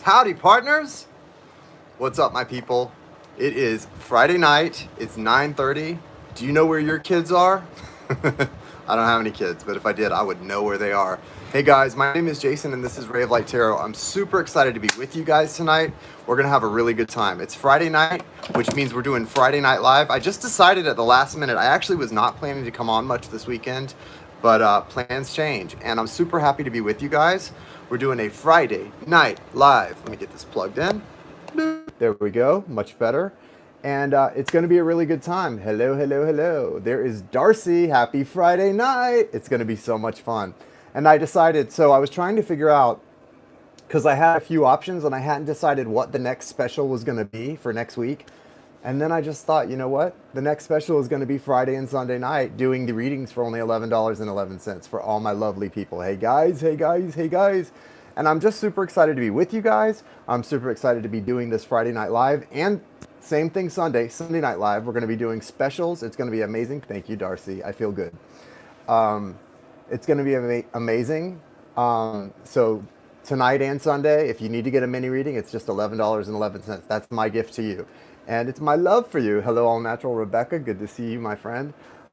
Howdy, partners. What's up, my people? It is Friday night. It's 9:30. Do you know where your kids are? I don't have any kids, but if I did, I would know where they are. Hey guys, my name is Jason and this is Ray of Light Tarot. I'm super excited to be with you guys tonight. We're going to have a really good time. It's Friday night, which means we're doing Friday Night Live. I just decided at the last minute, I actually was not planning to come on much this weekend, but plans change and I'm super happy to be with you guys. We're doing a Friday Night Live. Let me get this plugged in. There we go, much better. And it's going to be a really good time. Hello, hello, hello. There is Darcy. Happy Friday night. It's going to be so much fun. And I decided, so I was trying to figure out, because I had a few options and I hadn't decided what the next special was going to be for next week. And then I just thought, you know what? The next special is going to be Friday and Sunday night, doing the readings for only $11.11 for all my lovely people. Hey guys, hey guys, hey guys. And I'm just super excited to be with you guys. I'm super excited to be doing this Friday Night Live. And same thing Sunday Night Live. We're going to be doing specials. It's going to be amazing. Thank you, Darcy. I feel good. It's going to be amazing. So tonight and Sunday, if you need to get a mini reading, it's just $11.11. That's my gift to you. And it's my love for you. Hello, All Natural Rebecca. Good to see you, my friend.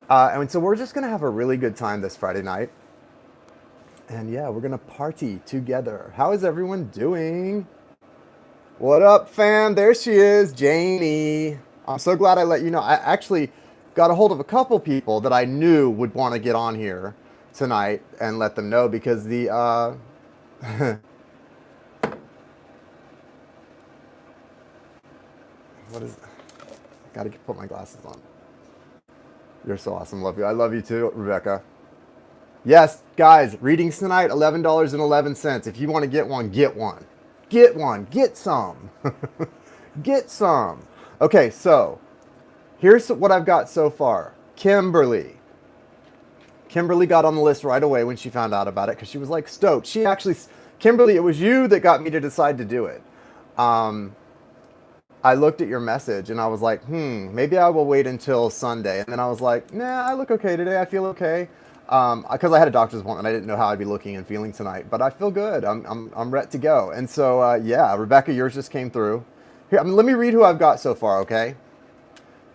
And so we're just going to have a really good time this Friday night. And yeah, we're going to party together. How is everyone doing? What up, fam? There she is, Janie. I'm so glad I let you know. I actually got a hold of a couple people that I knew would want to get on here tonight and let them know because the what is gotta put my glasses on. You're so awesome. Love you. I love you too, Rebecca. Yes, guys, readings tonight, $11.11. If you want to get one, get one. Get one. Get some. Get some. Okay, so here's what I've got so far. Kimberly. Kimberly got on the list right away when she found out about it because she was like stoked. Kimberly, it was you that got me to decide to do it. I looked at your message and I was like, maybe I will wait until Sunday. And then I was like, nah, I look okay today. I feel okay. Because I had a doctor's appointment. I didn't know how I'd be looking and feeling tonight, but I feel good. I'm ready to go. And so, yeah, Rebecca, yours just came through. Here, let me read who I've got so far, okay?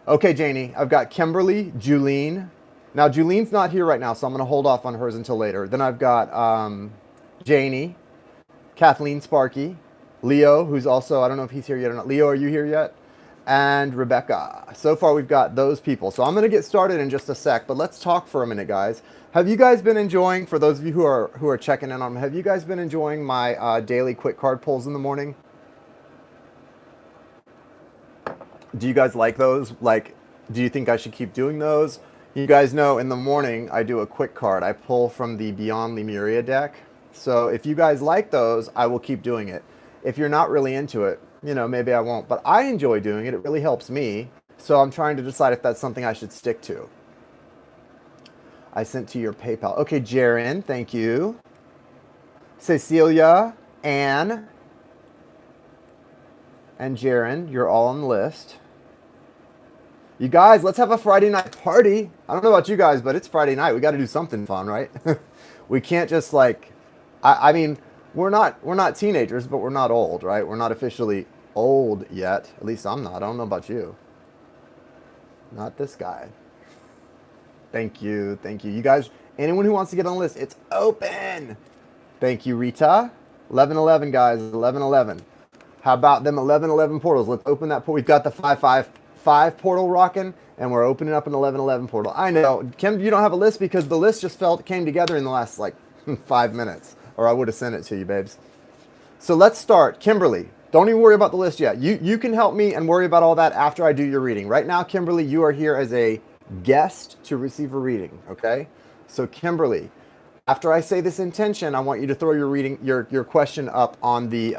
Okay, Janie, I've got Kimberly, Julene. Now, Julene's not here right now, so I'm going to hold off on hers until later. Then I've got Janie, Kathleen, Sparky, Leo, who's also, I don't know if he's here yet or not. Leo, are you here yet? And Rebecca. So far, we've got those people. So I'm going to get started in just a sec, but let's talk for a minute, guys. Have you guys been enjoying, for those of you who are checking in on them, have you guys been enjoying my daily quick card pulls in the morning? Do you guys like those? Like, do you think I should keep doing those? You guys know in the morning I do a quick card. I pull from the Beyond Lemuria deck. So if you guys like those, I will keep doing it. If you're not really into it, you know, maybe I won't. But I enjoy doing it. It really helps me. So I'm trying to decide if that's something I should stick to. I sent to your PayPal. Okay, Jaren, thank you. Cecilia, Anne, and Jaren, you're all on the list. You guys, let's have a Friday night party. I don't know about you guys, but it's Friday night. We got to do something fun, right? We can't just like, I mean, we're not teenagers, but we're not old, right? We're not officially old yet. At least I'm not. I don't know about you. Not this guy. Thank you. Thank you. You guys, anyone who wants to get on the list, it's open. Thank you, Rita. 1111, guys. 1111. How about them 1111 portals? Let's open that portal. We've got the 555 portal rocking, and we're opening up an 1111 portal. I know, Kim, you don't have a list because the list just came together in the last, like, 5 minutes, or I would have sent it to you, babes. So let's start. Kimberly, don't even worry about the list yet. You can help me and worry about all that after I do your reading. Right now, Kimberly, you are here as a guest to receive a reading, okay? So Kimberly, after I say this intention, I want you to throw your reading, your question up on the,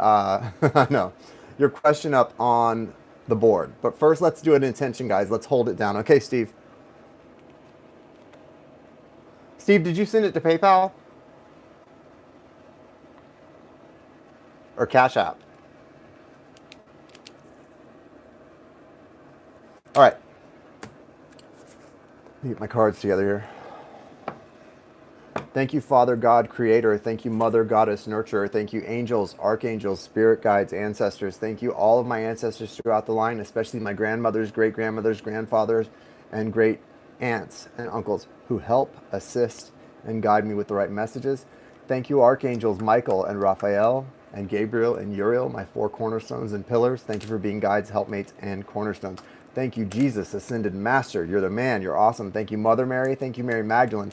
no, your question up on the board. But first, let's do an intention, guys. Let's hold it down. Okay, Steve. Steve, did you send it to PayPal? Or Cash App? All right. Let me get my cards together here. Thank you, Father God, Creator. Thank you, Mother Goddess, Nurturer. Thank you, angels, archangels, spirit guides, ancestors. Thank you, all of my ancestors throughout the line, especially my grandmothers, great-grandmothers, grandfathers, and great aunts and uncles who help, assist, and guide me with the right messages. Thank you, archangels Michael and Raphael and Gabriel and Uriel, my 4 cornerstones and pillars. Thank you for being guides, helpmates, and cornerstones. Thank you, Jesus, ascended master. You're the man. You're awesome. Thank you, Mother Mary. Thank you, Mary Magdalene.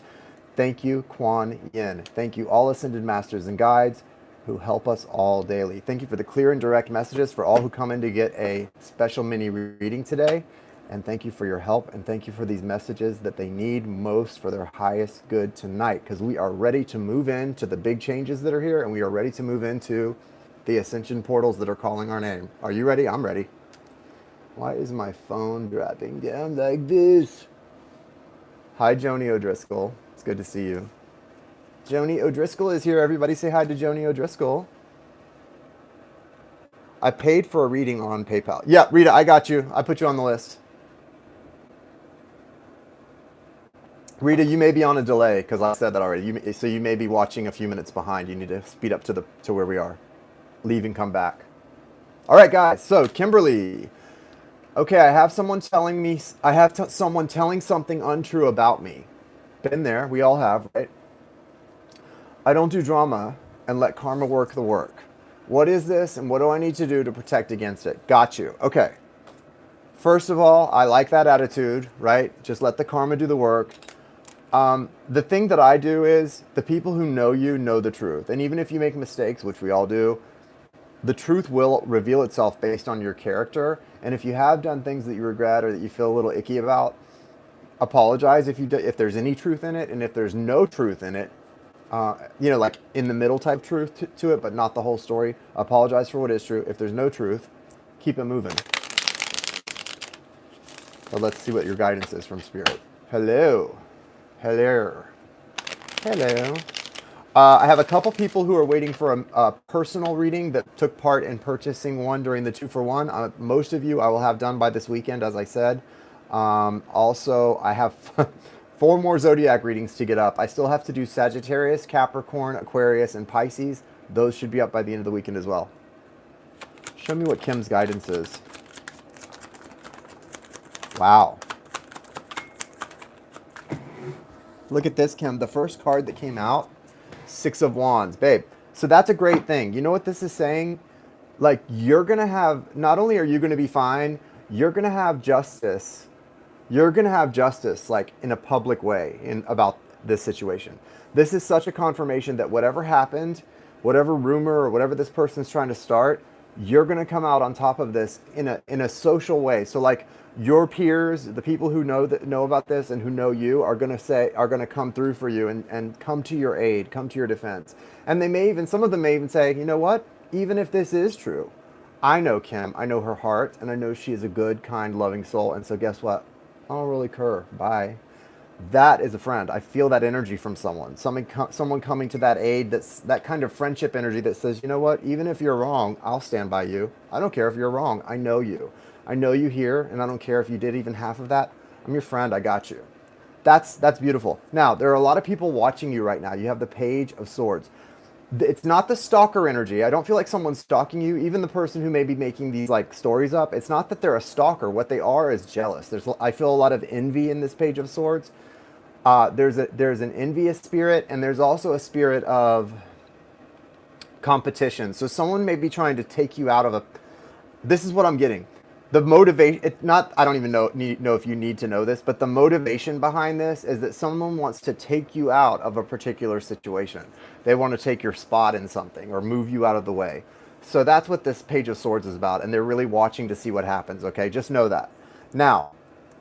Thank you, Kuan Yin. Thank you, all ascended masters and guides who help us all daily. Thank you for the clear and direct messages for all who come in to get a special mini reading today. And thank you for your help. And thank you for these messages that they need most for their highest good tonight. Because we are ready to move into the big changes that are here. And we are ready to move into the ascension portals that are calling our name. Are you ready? I'm ready. Why is my phone dropping down like this? Hi, Joni O'Driscoll. It's good to see you. Joni O'Driscoll is here. Everybody say hi to Joni O'Driscoll. I paid for a reading on PayPal. Yeah, Rita, I got you. I put you on the list. Rita, you may be on a delay because I said that already. So you may be watching a few minutes behind. You need to speed up to where we are. Leave and come back. All right, guys. So Kimberly. Okay, I have someone telling me. Someone telling something untrue about me. Been there. We all have, right? I don't do drama and let karma work the work. What is this and what do I need to do to protect against it? Got you. Okay. First of all, I like that attitude, right? Just let the karma do the work. The thing that I do is the people who know you know the truth. And even if you make mistakes, which we all do, the truth will reveal itself based on your character. And if you have done things that you regret or that you feel a little icky about, apologize if there's any truth in it. And if there's no truth in it, like in the middle type truth to it, but not the whole story, apologize for what is true. If there's no truth, keep it moving. But let's see what your guidance is from Spirit. Hello. Hello. Hello. I have a couple people who are waiting for a personal reading that took part in purchasing one during the 2-for-1. Most of you I will have done by this weekend, as I said. Also, I have 4 more zodiac readings to get up. I still have to do Sagittarius, Capricorn, Aquarius, and Pisces. Those should be up by the end of the weekend as well. Show me what Kim's guidance is. Wow. Look at this, Kim. The first card that came out, 6 of Wands. Babe, so that's a great thing. You know what this is saying? Like, you're going to have, not only are you going to be fine, you're going to have justice. You're going to have justice, like, in a public way about this situation. This is such a confirmation that whatever happened, whatever rumor or whatever this person's trying to start, you're going to come out on top of this in a social way. So, like, your peers, the people who know about this and who know you are going to come through for you and come to your aid, come to your defense. And some of them may even say, you know what? Even if this is true, I know Kim, I know her heart, and I know she is a good, kind, loving soul. And so guess what? I don't really care. Bye. That is a friend. I feel that energy from someone. Someone coming to that aid, that kind of friendship energy that says, you know what? Even if you're wrong, I'll stand by you. I don't care if you're wrong. I know you. I know you here, and I don't care if you did even half of that. I'm your friend. I got you. That's beautiful. Now, there are a lot of people watching you right now. You have the Page of Swords. It's not the stalker energy. I don't feel like someone's stalking you. Even the person who may be making these like stories up, it's not that they're a stalker. What they are is jealous. I feel a lot of envy in this Page of Swords. There's an envious spirit, and there's also a spirit of competition. So someone may be trying to take you out of this is what I'm getting. The motivation, I don't even know if you need to know this, but the motivation behind this is that someone wants to take you out of a particular situation. They want to take your spot in something or move you out of the way. So that's what this Page of Swords is about, and they're really watching to see what happens, okay? Just know that. Now,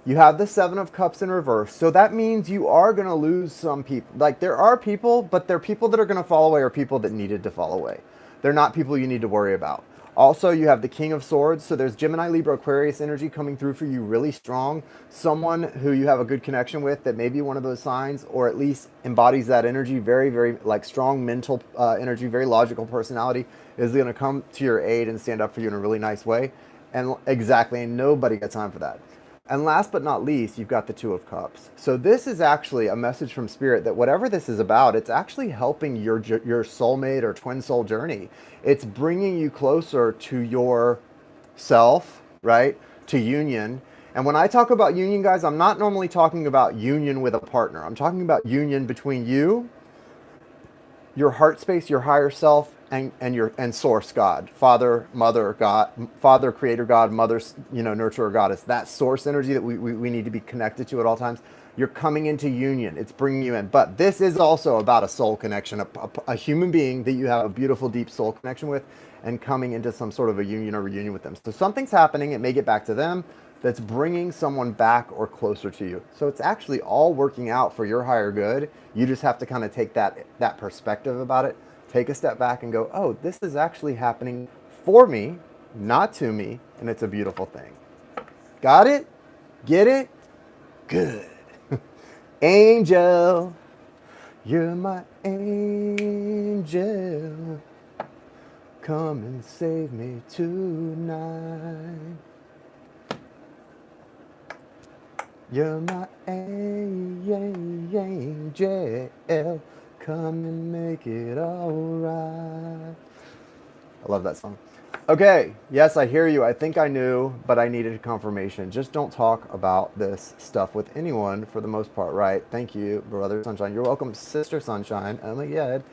you have the 7 of Cups in reverse, so that means you are going to lose some people. Like, there are people, but they're people that are going to fall away or people that needed to fall away. They're not people you need to worry about. Also, you have the King of Swords, so there's Gemini, Libra, Aquarius energy coming through for you really strong. Someone who you have a good connection with that may be one of those signs, or at least embodies that energy, very, very like strong mental energy, very logical personality, is going to come to your aid and stand up for you in a really nice way. And exactly, and nobody got time for that. And last but not least, you've got the Two of Cups. So this is actually a message from Spirit that whatever this is about, it's actually helping your soulmate or twin soul journey. It's bringing you closer to your self, right? To union. And when I talk about union, guys, I'm not normally talking about union with a partner. I'm talking about union between you, your heart space, your higher self, and source God, Father, Mother, God, Father, Creator God, Mother, Nurturer Goddess. That source energy that we need to be connected to at all times. You're coming into union. It's bringing you in. But this is also about a soul connection, a human being that you have a beautiful, deep soul connection with, and coming into some sort of a union or reunion with them. So something's happening. It may get back to them. That's bringing someone back or closer to you. So it's actually all working out for your higher good. You just have to kind of take that perspective about it, take a step back and go, oh, this is actually happening for me, not to me, and it's a beautiful thing. Got it? Get it? Good. Angel, you're my angel. Come and save me tonight. You're my angel, come and make it alright. I love that song. Okay, yes, I hear you. I think I knew, but I needed a confirmation. Just don't talk about this stuff with anyone for the most part, right? Thank you, Brother Sunshine. You're welcome, Sister Sunshine. Oh my God.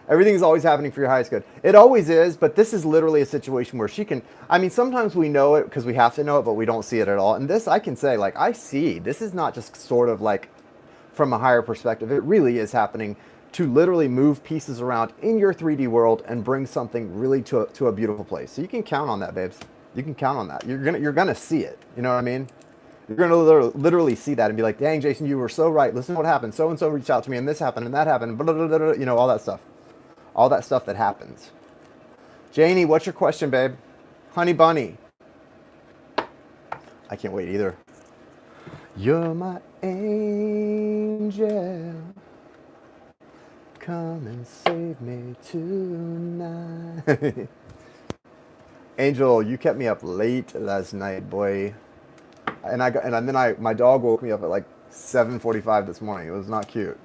Everything is always happening for your highest good. It always is, but this is literally a situation where she can, I mean, sometimes we know it because we have to know it, but we don't see it at all. And this, I can say, like, I see. This is not just sort of like from a higher perspective. It really is happening to literally move pieces around in your 3D world and bring something really to a beautiful place. So you can count on that, babes. You can count on that. You're gonna see it. You know what I mean? You're gonna literally see that and be like, dang, Jason, you were so right. Listen to what happened. So and so reached out to me, and this happened, and that happened. Blah, blah, blah, blah, you know, all that stuff. All that stuff that happens. Janie, what's your question, babe? Honey Bunny. I can't wait either. You're my angel. Come and save me tonight. Angel, you kept me up late last night, boy. And then my dog woke me up at like 7:45 this morning. It was not cute.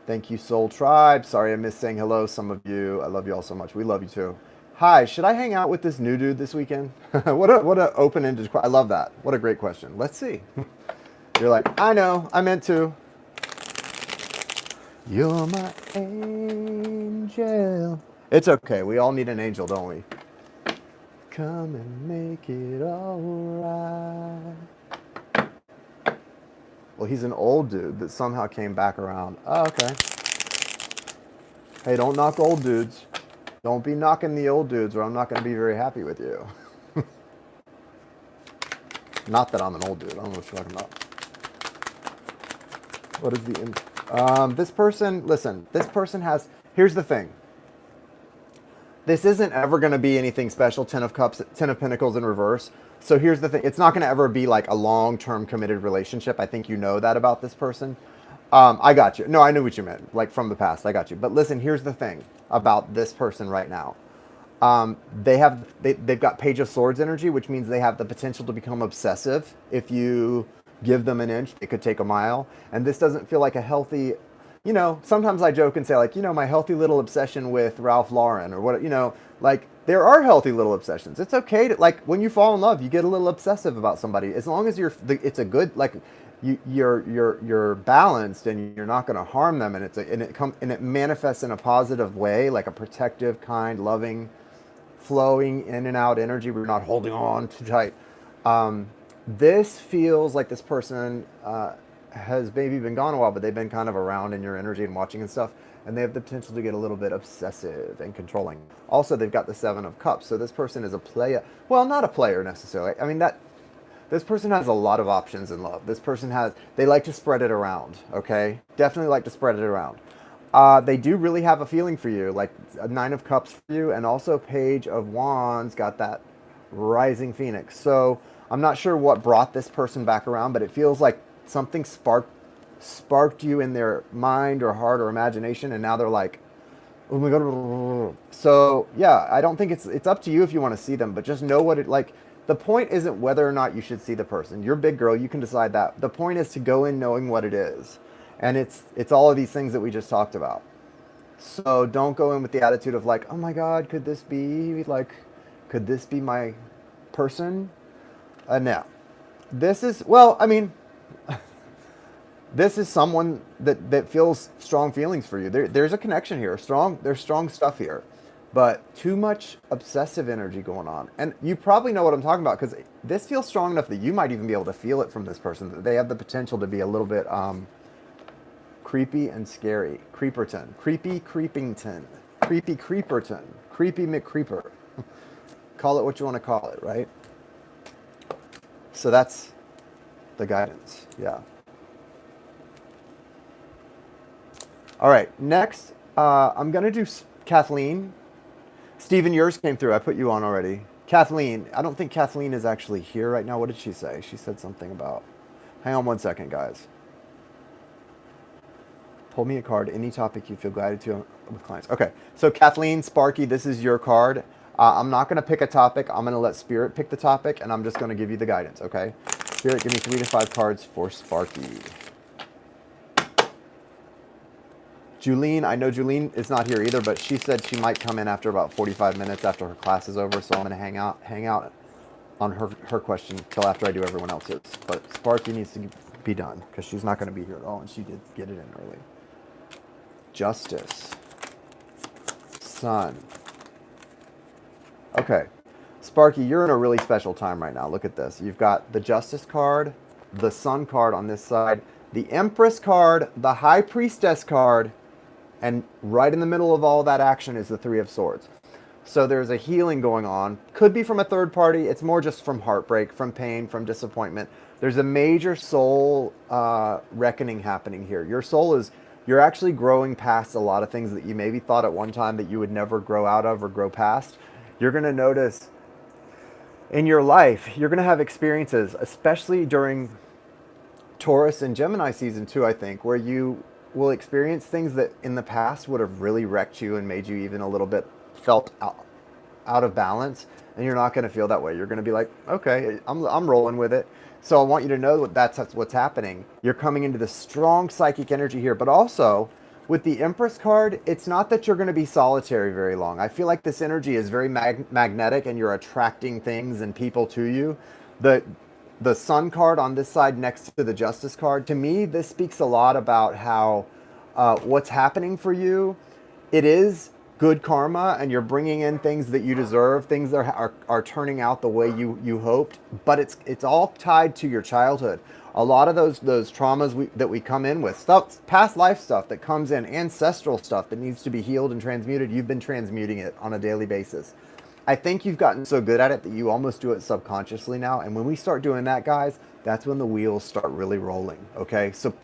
Thank you, Soul Tribe. Sorry I missed saying hello, some of you. I love you all so much. We love you too. Hi, should I hang out with this new dude this weekend? What a open-ended question. I love that. What a great question. Let's see. You're like, I know, I meant to. You're my angel. It's okay. We all need an angel, don't we? Come and make it all right. Well, he's an old dude that somehow came back around. Oh, okay. Hey, don't knock old dudes. Don't be knocking the old dudes or I'm not going to be very happy with you. Not that I'm an old dude. I don't know what you're talking about. What is the... this person... Listen, this person has... Here's the thing. This isn't ever going to be anything special. 10 of Cups, 10 of Pentacles in reverse. So here's the thing. It's not going to ever be like a long-term committed relationship. I think you know that about this person. I got you. No, I knew what you meant. Like from the past. I got you. But listen, here's the thing about this person right now. They've got Page of Swords energy, which means they have the potential to become obsessive. If you give them an inch, it could take a mile. And this doesn't feel like a healthy... You know, sometimes I joke and say, like, you know, my healthy little obsession with Ralph Lauren or what, you know, like, there are healthy little obsessions. It's okay to, like, when you fall in love, you get a little obsessive about somebody. As long as it's a good, like, you're balanced and you're not going to harm them, and it manifests in a positive way, like a protective, kind, loving, flowing in and out energy. We're not holding on too tight. This feels like this person has maybe been gone a while, but they've been kind of around in your energy and watching and stuff, and they have the potential to get a little bit obsessive and controlling. Also, they've got the 7 of Cups, so this person is a player. Well, not a player necessarily. I mean, this person has a lot of options in love. This person they like to spread it around, okay? Definitely like to spread it around. They do really have a feeling for you, like a 9 of Cups for you, and also Page of Wands got that rising phoenix. So I'm not sure what brought this person back around, but it feels like something sparked you in their mind or heart or imagination, and now they're like, Oh my God. So yeah, I don't think it's up to you if you want to see them, but just know what it like. The point isn't whether or not you should see the person. You're a big girl, you can decide that. The point is to go in knowing what it is. And it's all of these things that we just talked about. So don't go in with the attitude of like, oh my God, could this be my person? No. This is, well, I mean, this is someone that feels strong feelings for you. There's a connection here. There's strong stuff here, but too much obsessive energy going on. And you probably know what I'm talking about because this feels strong enough that you might even be able to feel it from this person. That they have the potential to be a little bit creepy and scary. Creeperton, creepy creepington, creepy creeperton, creepy McCreeper. Call it what you want to call it, right? So that's the guidance. Yeah. All right, next, I'm going to do Kathleen. Stephen, yours came through. I put you on already. Kathleen, I don't think Kathleen is actually here right now. What did she say? She said something about... Hang on one second, guys. Pull me a card, any topic you feel guided to with clients. Okay, so Kathleen, Sparky, this is your card. I'm not going to pick a topic. I'm going to let Spirit pick the topic, and I'm just going to give you the guidance, okay? Spirit, give me 3 to 5 cards for Sparky. Julene, I know Julene is not here either, but she said she might come in after about 45 minutes after her class is over, so I'm going to hang out on her question until after I do everyone else's. But Sparky needs to be done because she's not going to be here at all, and she did get it in early. Justice. Sun. Okay. Sparky, you're in a really special time right now. Look at this. You've got the Justice card, the Sun card on this side, the Empress card, the High Priestess card, and right in the middle of all that action is the Three of Swords. So there's a healing going on. Could be from a third party. It's more just from heartbreak, from pain, from disappointment. There's a major soul reckoning happening here. Your soul is, you're actually growing past a lot of things that you maybe thought at one time that you would never grow out of or grow past. You're going to notice in your life, you're going to have experiences, especially during Taurus and Gemini season 2, I think, where you will experience things that in the past would have really wrecked you and made you even a little bit felt out of balance, and you're not going to feel that way. You're going to be like, okay, I'm rolling with it. So I want you to know that's what's happening. You're coming into this strong psychic energy here, but also with the Empress card, it's not that you're going to be solitary very long. I feel like this energy is very magnetic and you're attracting things and people to you. The Sun card on this side next to the Justice card, to me, this speaks a lot about how what's happening for you, it is good karma and you're bringing in things that you deserve, things that are turning out the way you hoped, but it's all tied to your childhood. A lot of those traumas that we come in with, stuff, past life stuff that comes in, ancestral stuff that needs to be healed and transmuted, you've been transmuting it on a daily basis. I think you've gotten so good at it that you almost do it subconsciously now. And when we start doing that, guys, that's when the wheels start really rolling. Okay, so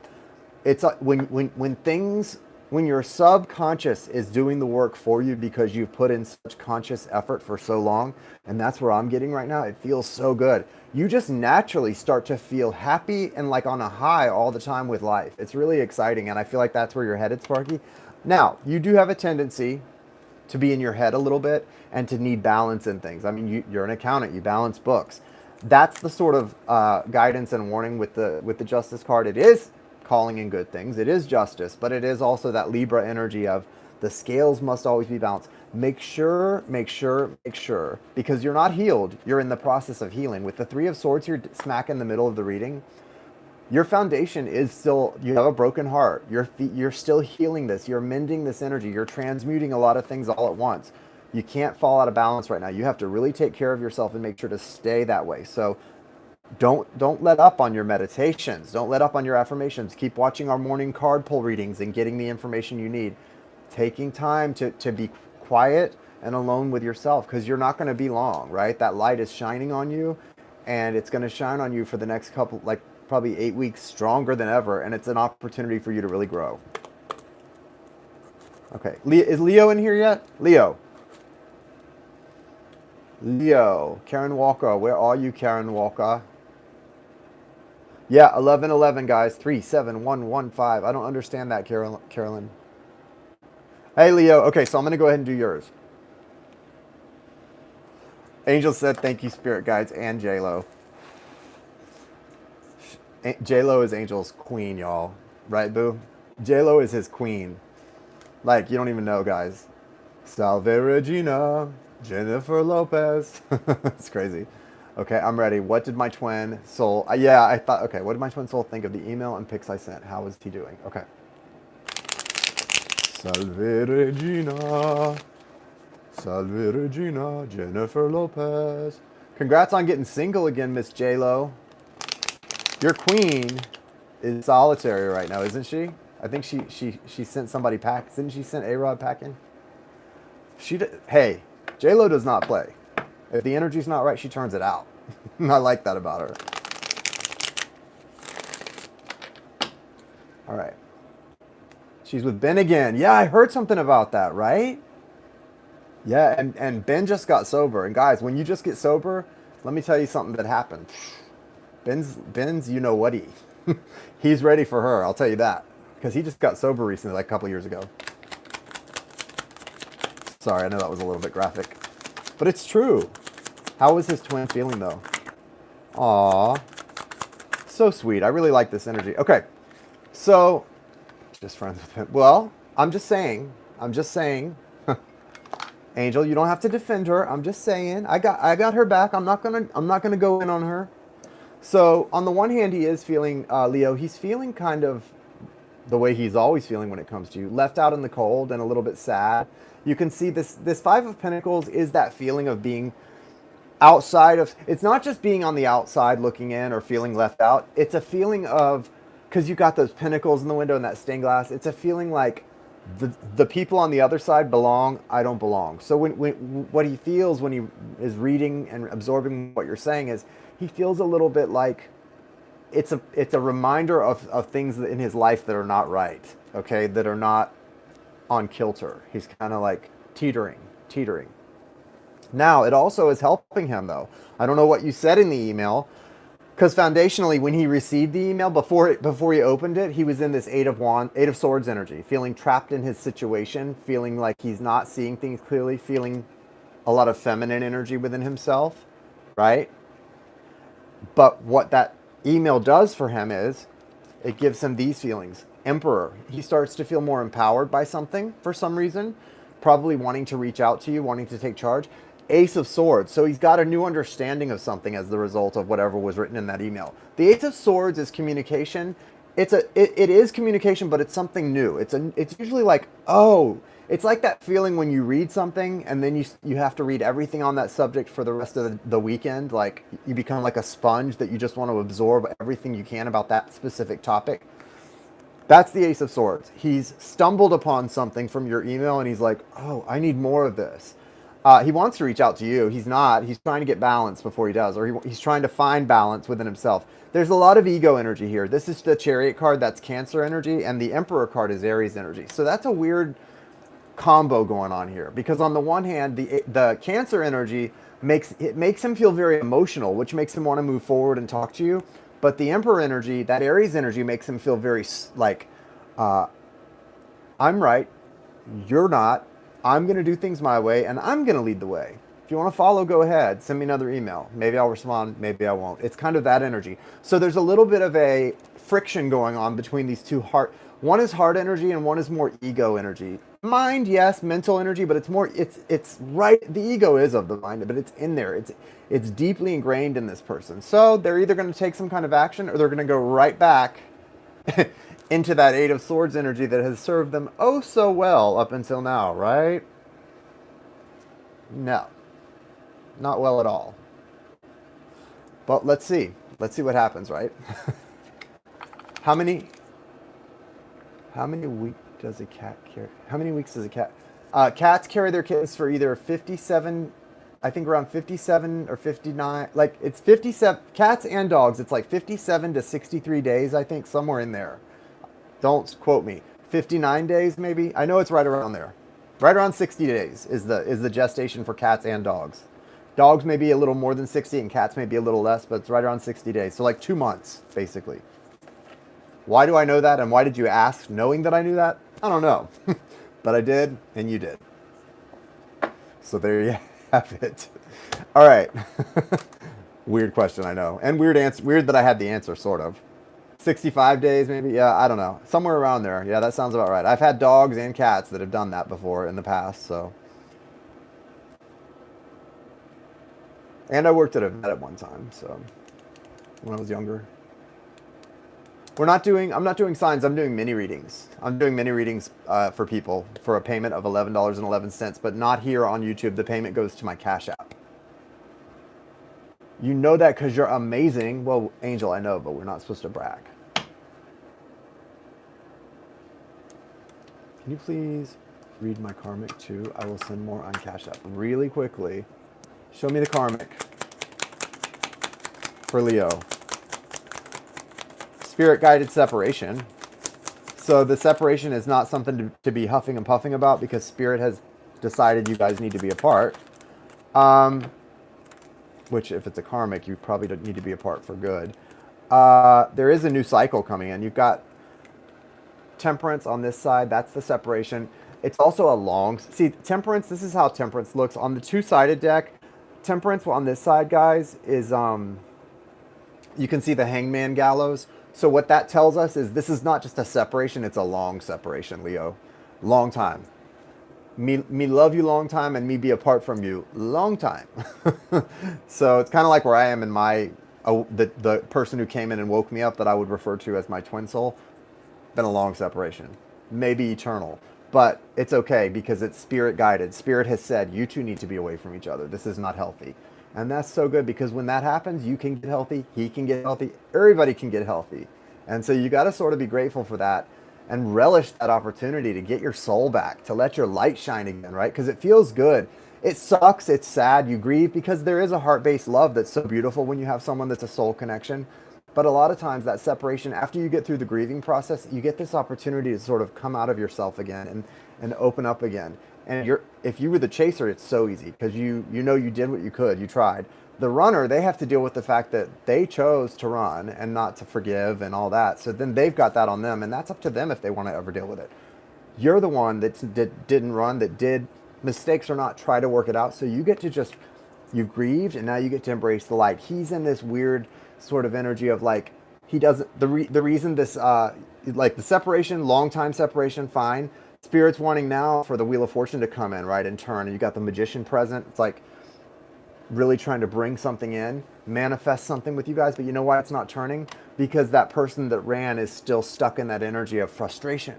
it's when your subconscious is doing the work for you because you've put in such conscious effort for so long, and that's where I'm getting right now. It feels so good. You just naturally start to feel happy and like on a high all the time with life. It's really exciting, and I feel like that's where you're headed, Sparky. Now, you do have a tendency to be in your head a little bit and to need balance in things. I mean, you're an accountant, you balance books. That's the sort of guidance and warning with the Justice card. It is calling in good things. It is justice, but it is also that Libra energy of the scales must always be balanced. Make sure, because you're not healed. You're in the process of healing. With the Three of Swords here smack in the middle of the reading, your foundation is still, you have a broken heart. You're still healing this. You're mending this energy. You're transmuting a lot of things all at once. You can't fall out of balance right now. You have to really take care of yourself and make sure to stay that way. So don't let up on your meditations. Don't let up on your affirmations. Keep watching our morning card pull readings and getting the information you need. Taking time to be quiet and alone with yourself, because you're not going to be long, right? That light is shining on you, and it's going to shine on you for the next couple, like probably 8 weeks, stronger than ever, and it's an opportunity for you to really grow. Okay, is Leo in here yet? Leo, Karen Walker, where are you, Karen Walker? Yeah, 1111, guys, 37115. I don't understand that, Carolyn. Hey, Leo. Okay, so I'm going to go ahead and do yours. Angel said, thank you, spirit guides, and J-Lo. J-Lo is Angel's queen, y'all. Right, boo? J-Lo is his queen. Like, you don't even know, guys. Salve Regina, Jennifer Lopez. It's crazy. Okay, I'm ready. What did my twin soul... yeah, I thought... Okay, what did my twin soul think of the email and pics I sent? How was he doing? Okay. Salve Regina. Salve Regina, Jennifer Lopez. Congrats on getting single again, Miss J-Lo. Your queen is solitary right now, isn't she? I think she sent somebody pack. Didn't she send A-Rod packing? Hey, J-Lo does not play. If the energy's not right, she turns it out. I like that about her. All right. She's with Ben again. Yeah, I heard something about that, right? Yeah, and Ben just got sober. And guys, when you just get sober, let me tell you something that happened. Ben's you know what he's ready for her, I'll tell you that. Because he just got sober recently, like a couple years ago. Sorry, I know that was a little bit graphic. But it's true. How was his twin feeling, though? Aw. So sweet. I really like this energy. Okay. So, just friends with him. Well, I'm just saying. Angel, you don't have to defend her. I'm just saying. I got her back. I'm not gonna go in on her. So, on the one hand, he is feeling, Leo, he's feeling kind of the way he's always feeling when it comes to you. Left out in the cold and a little bit sad. You can see this Five of Pentacles is that feeling of being outside of... It's not just being on the outside looking in or feeling left out. It's a feeling of... Because you got those pentacles in the window and that stained glass. It's a feeling like the people on the other side belong, I don't belong. So what he feels when he is reading and absorbing what you're saying is he feels a little bit like it's a reminder of things in his life that are not right, okay, that are not on kilter. He's kind of like teetering. Now, it also is helping him, though. I don't know what you said in the email, because foundationally, when he received the email, before he opened it, he was in this Eight of Swords energy, feeling trapped in his situation, feeling like he's not seeing things clearly, feeling a lot of feminine energy within himself, right? But what that email does for him is it gives him these feelings. Emperor. He starts to feel more empowered by something for some reason, probably wanting to reach out to you, wanting to take charge. Ace of Swords. So he's got a new understanding of something as the result of whatever was written in that email. The Ace of Swords is communication. It is communication, but it's something new. It's usually like, oh, it's like that feeling when you read something and then you have to read everything on that subject for the rest of the weekend. Like you become like a sponge that you just want to absorb everything you can about that specific topic. That's the Ace of Swords. He's stumbled upon something from your email and he's like, oh, I need more of this. He wants to reach out to you. He's not. He's trying to get balance before he does, or he's trying to find balance within himself. There's a lot of ego energy here. This is the Chariot card. That's Cancer energy, and the Emperor card is Aries energy. So that's a weird combo going on here, because on the one hand, the Cancer energy makes him feel very emotional, which makes him want to move forward and talk to you. But the Emperor energy, that Aries energy, makes him feel very like, I'm right, you're not. I'm going to do things my way, and I'm going to lead the way. If you want to follow, go ahead. Send me another email. Maybe I'll respond. Maybe I won't. It's kind of that energy. So there's a little bit of a friction going on between these two heart. One is heart energy, and one is more ego energy. Mind, yes, mental energy, but it's more. It's right. The ego is of the mind, but it's in there. It's deeply ingrained in this person. So they're either going to take some kind of action, or they're going to go right back into that Eight of Swords energy that has served them oh so well up until now, right? No. Not well at all. But let's see. Let's see what happens, right? How many weeks does a cat carry? How many weeks does a cat? Cats carry their kittens for either 57, I think around 57 or 59. Like it's 57, cats and dogs, it's like 57 to 63 days, I think, somewhere in there. Don't quote me. 59 days, maybe? I know it's right around there. Right around 60 days is the gestation for cats and dogs. Dogs may be a little more than 60 and cats may be a little less, but it's right around 60 days. So like 2 months, basically. Why do I know that? And why did you ask knowing that I knew that? I don't know. But I did, and you did. So there you have it. All right. Weird question, I know. And weird answer. Weird that I had the answer, sort of. 65 days, maybe? Yeah, I don't know. Somewhere around there. Yeah, that sounds about right. I've had dogs and cats that have done that before in the past, so. And I worked at a vet at one time, so. When I was younger. I'm not doing signs, I'm doing mini readings. I'm doing mini readings for people for a payment of $11.11, but not here on YouTube. The payment goes to my Cash App. You know that because you're amazing. Well, Angel, I know, but we're not supposed to brag. Can you please read my karmic too? I will send more on Cash App really quickly. Show me the karmic for Leo. Spirit guided separation. So the separation is not something to be huffing and puffing about because Spirit has decided you guys need to be apart. Which if it's a karmic, you probably don't need to be apart for good. There is a new cycle coming in. You've got Temperance on this side. That's the separation. It's also a long... See, Temperance, this is how Temperance looks. On the two-sided deck, Temperance on this side, guys, is... you can see the Hangman Gallows. So what that tells us is this is not just a separation, it's a long separation, Leo. Long time. Me love you long time and me be apart from you long time. So it's kind of like where I am in my... the person who came in and woke me up that I would refer to as my twin soul. Been a long separation. Maybe eternal. But it's okay because it's Spirit guided. Spirit has said, you two need to be away from each other. This is not healthy. And that's so good because when that happens, you can get healthy, he can get healthy, everybody can get healthy. And so you got to sort of be grateful for that and relish that opportunity to get your soul back, to let your light shine again, right? Because it feels good. It sucks, it's sad, you grieve because there is a heart-based love that's so beautiful when you have someone that's a soul connection. But a lot of times that separation, after you get through the grieving process, you get this opportunity to sort of come out of yourself again and open up again. And if you were the chaser, it's so easy because you know you did what you could, you tried. The runner, they have to deal with the fact that they chose to run and not to forgive and all that. So then they've got that on them, and that's up to them if they want to ever deal with it. You're the one that didn't run, that did mistakes or not, try to work it out. So you get to just, you've grieved, and now you get to embrace the light. He's in this weird sort of energy of like, he doesn't, the reason this, like the separation, long time separation, fine. Spirit's wanting now for the Wheel of Fortune to come in, right, and turn. And you got the Magician present. It's like really trying to bring something in, manifest something with you guys. But you know why it's not turning? Because that person that ran is still stuck in that energy of frustration.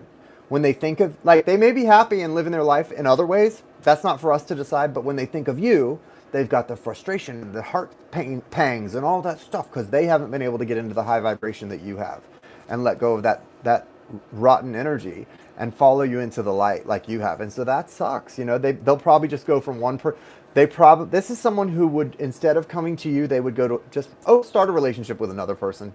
When they think of, like, they may be happy and living their life in other ways. That's not for us to decide. But when they think of you, they've got the frustration, the heart pangs, and all that stuff because they haven't been able to get into the high vibration that you have and let go of that rotten energy and follow you into the light like you have. And so that sucks. You know, they'll probably just go from one this is someone who would, instead of coming to you, they would go to just, start a relationship with another person.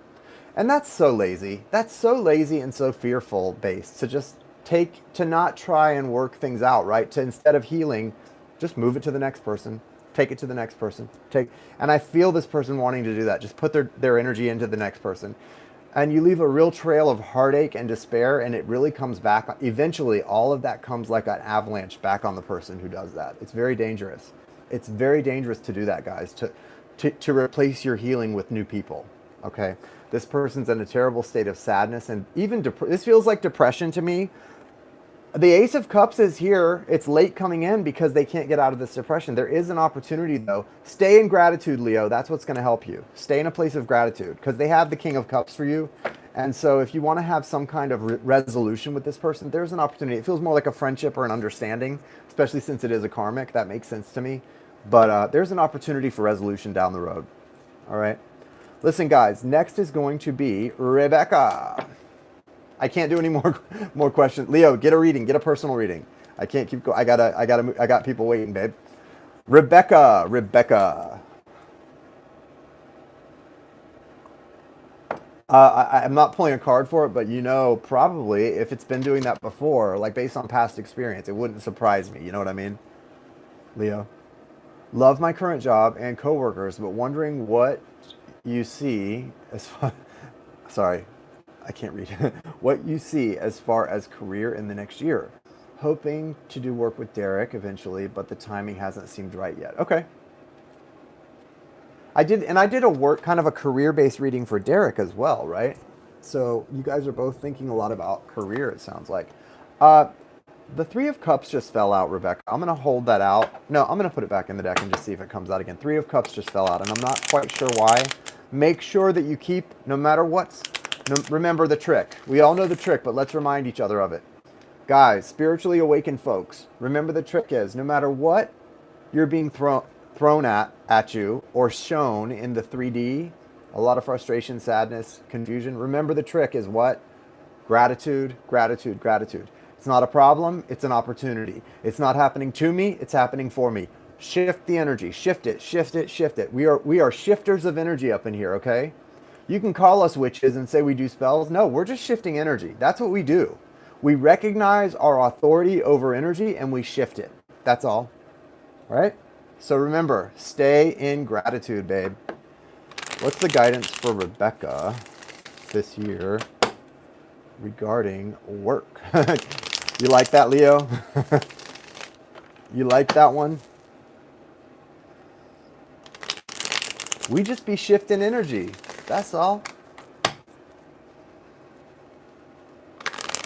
And that's so lazy. That's so lazy and so fearful based to just to not try and work things out, right? To instead of healing, just move it to the next person. Take it to the next person. And I feel this person wanting to do that. Just put their energy into the next person. And you leave a real trail of heartache and despair, and it really comes back. Eventually, all of that comes like an avalanche back on the person who does that. It's very dangerous. It's very dangerous to do that, guys, to replace your healing with new people, okay? This person's in a terrible state of sadness, and even this feels like depression to me. The Ace of Cups is here. It's late coming in because they can't get out of this depression. There is an opportunity, though. Stay in gratitude, Leo. That's what's going to help you. Stay in a place of gratitude because they have the King of Cups for you. And so if you want to have some kind of resolution with this person, there's an opportunity. It feels more like a friendship or an understanding, especially since it is a karmic. That makes sense to me. But there's an opportunity for resolution down the road. All right. Listen, guys. Next is going to be Rebecca. I can't do any more questions. Leo, get a reading. Get a personal reading. I can't keep going. I got people waiting, babe. Rebecca. I'm not pulling a card for it, but you know, probably if it's been doing that before, like based on past experience, it wouldn't surprise me. You know what I mean? Leo. Love my current job and coworkers, but wondering what you see as far... Sorry. I can't read. What you see as far as career in the next year. hoping to do work with Derek eventually, but the timing hasn't seemed right yet. Okay. I did a work, kind of a career-based reading for Derek as well, right? So you guys are both thinking a lot about career, it sounds like. The Three of Cups just fell out, Rebecca. I'm going to hold that out. No, I'm going to put it back in the deck and just see if it comes out again. Three of Cups just fell out, and I'm not quite sure why. Make sure that you keep, no matter what's, remember the trick. We all know the trick, but let's remind each other of it. Guys, spiritually awakened folks, remember the trick is, no matter what you're being thrown at you or shown in the 3D, a lot of frustration, sadness, confusion, remember the trick is what? Gratitude, gratitude, gratitude. It's not a problem, it's an opportunity. It's not happening to me, it's happening for me. Shift the energy, shift it, shift it, shift it. We are shifters of energy up in here, okay? You can call us witches and say we do spells. No, we're just shifting energy. That's what we do. We recognize our authority over energy and we shift it. That's all, right? So remember, stay in gratitude, babe. What's the guidance for Rebecca this year regarding work? You like that, Leo? You like that one? We just be shifting energy. That's all.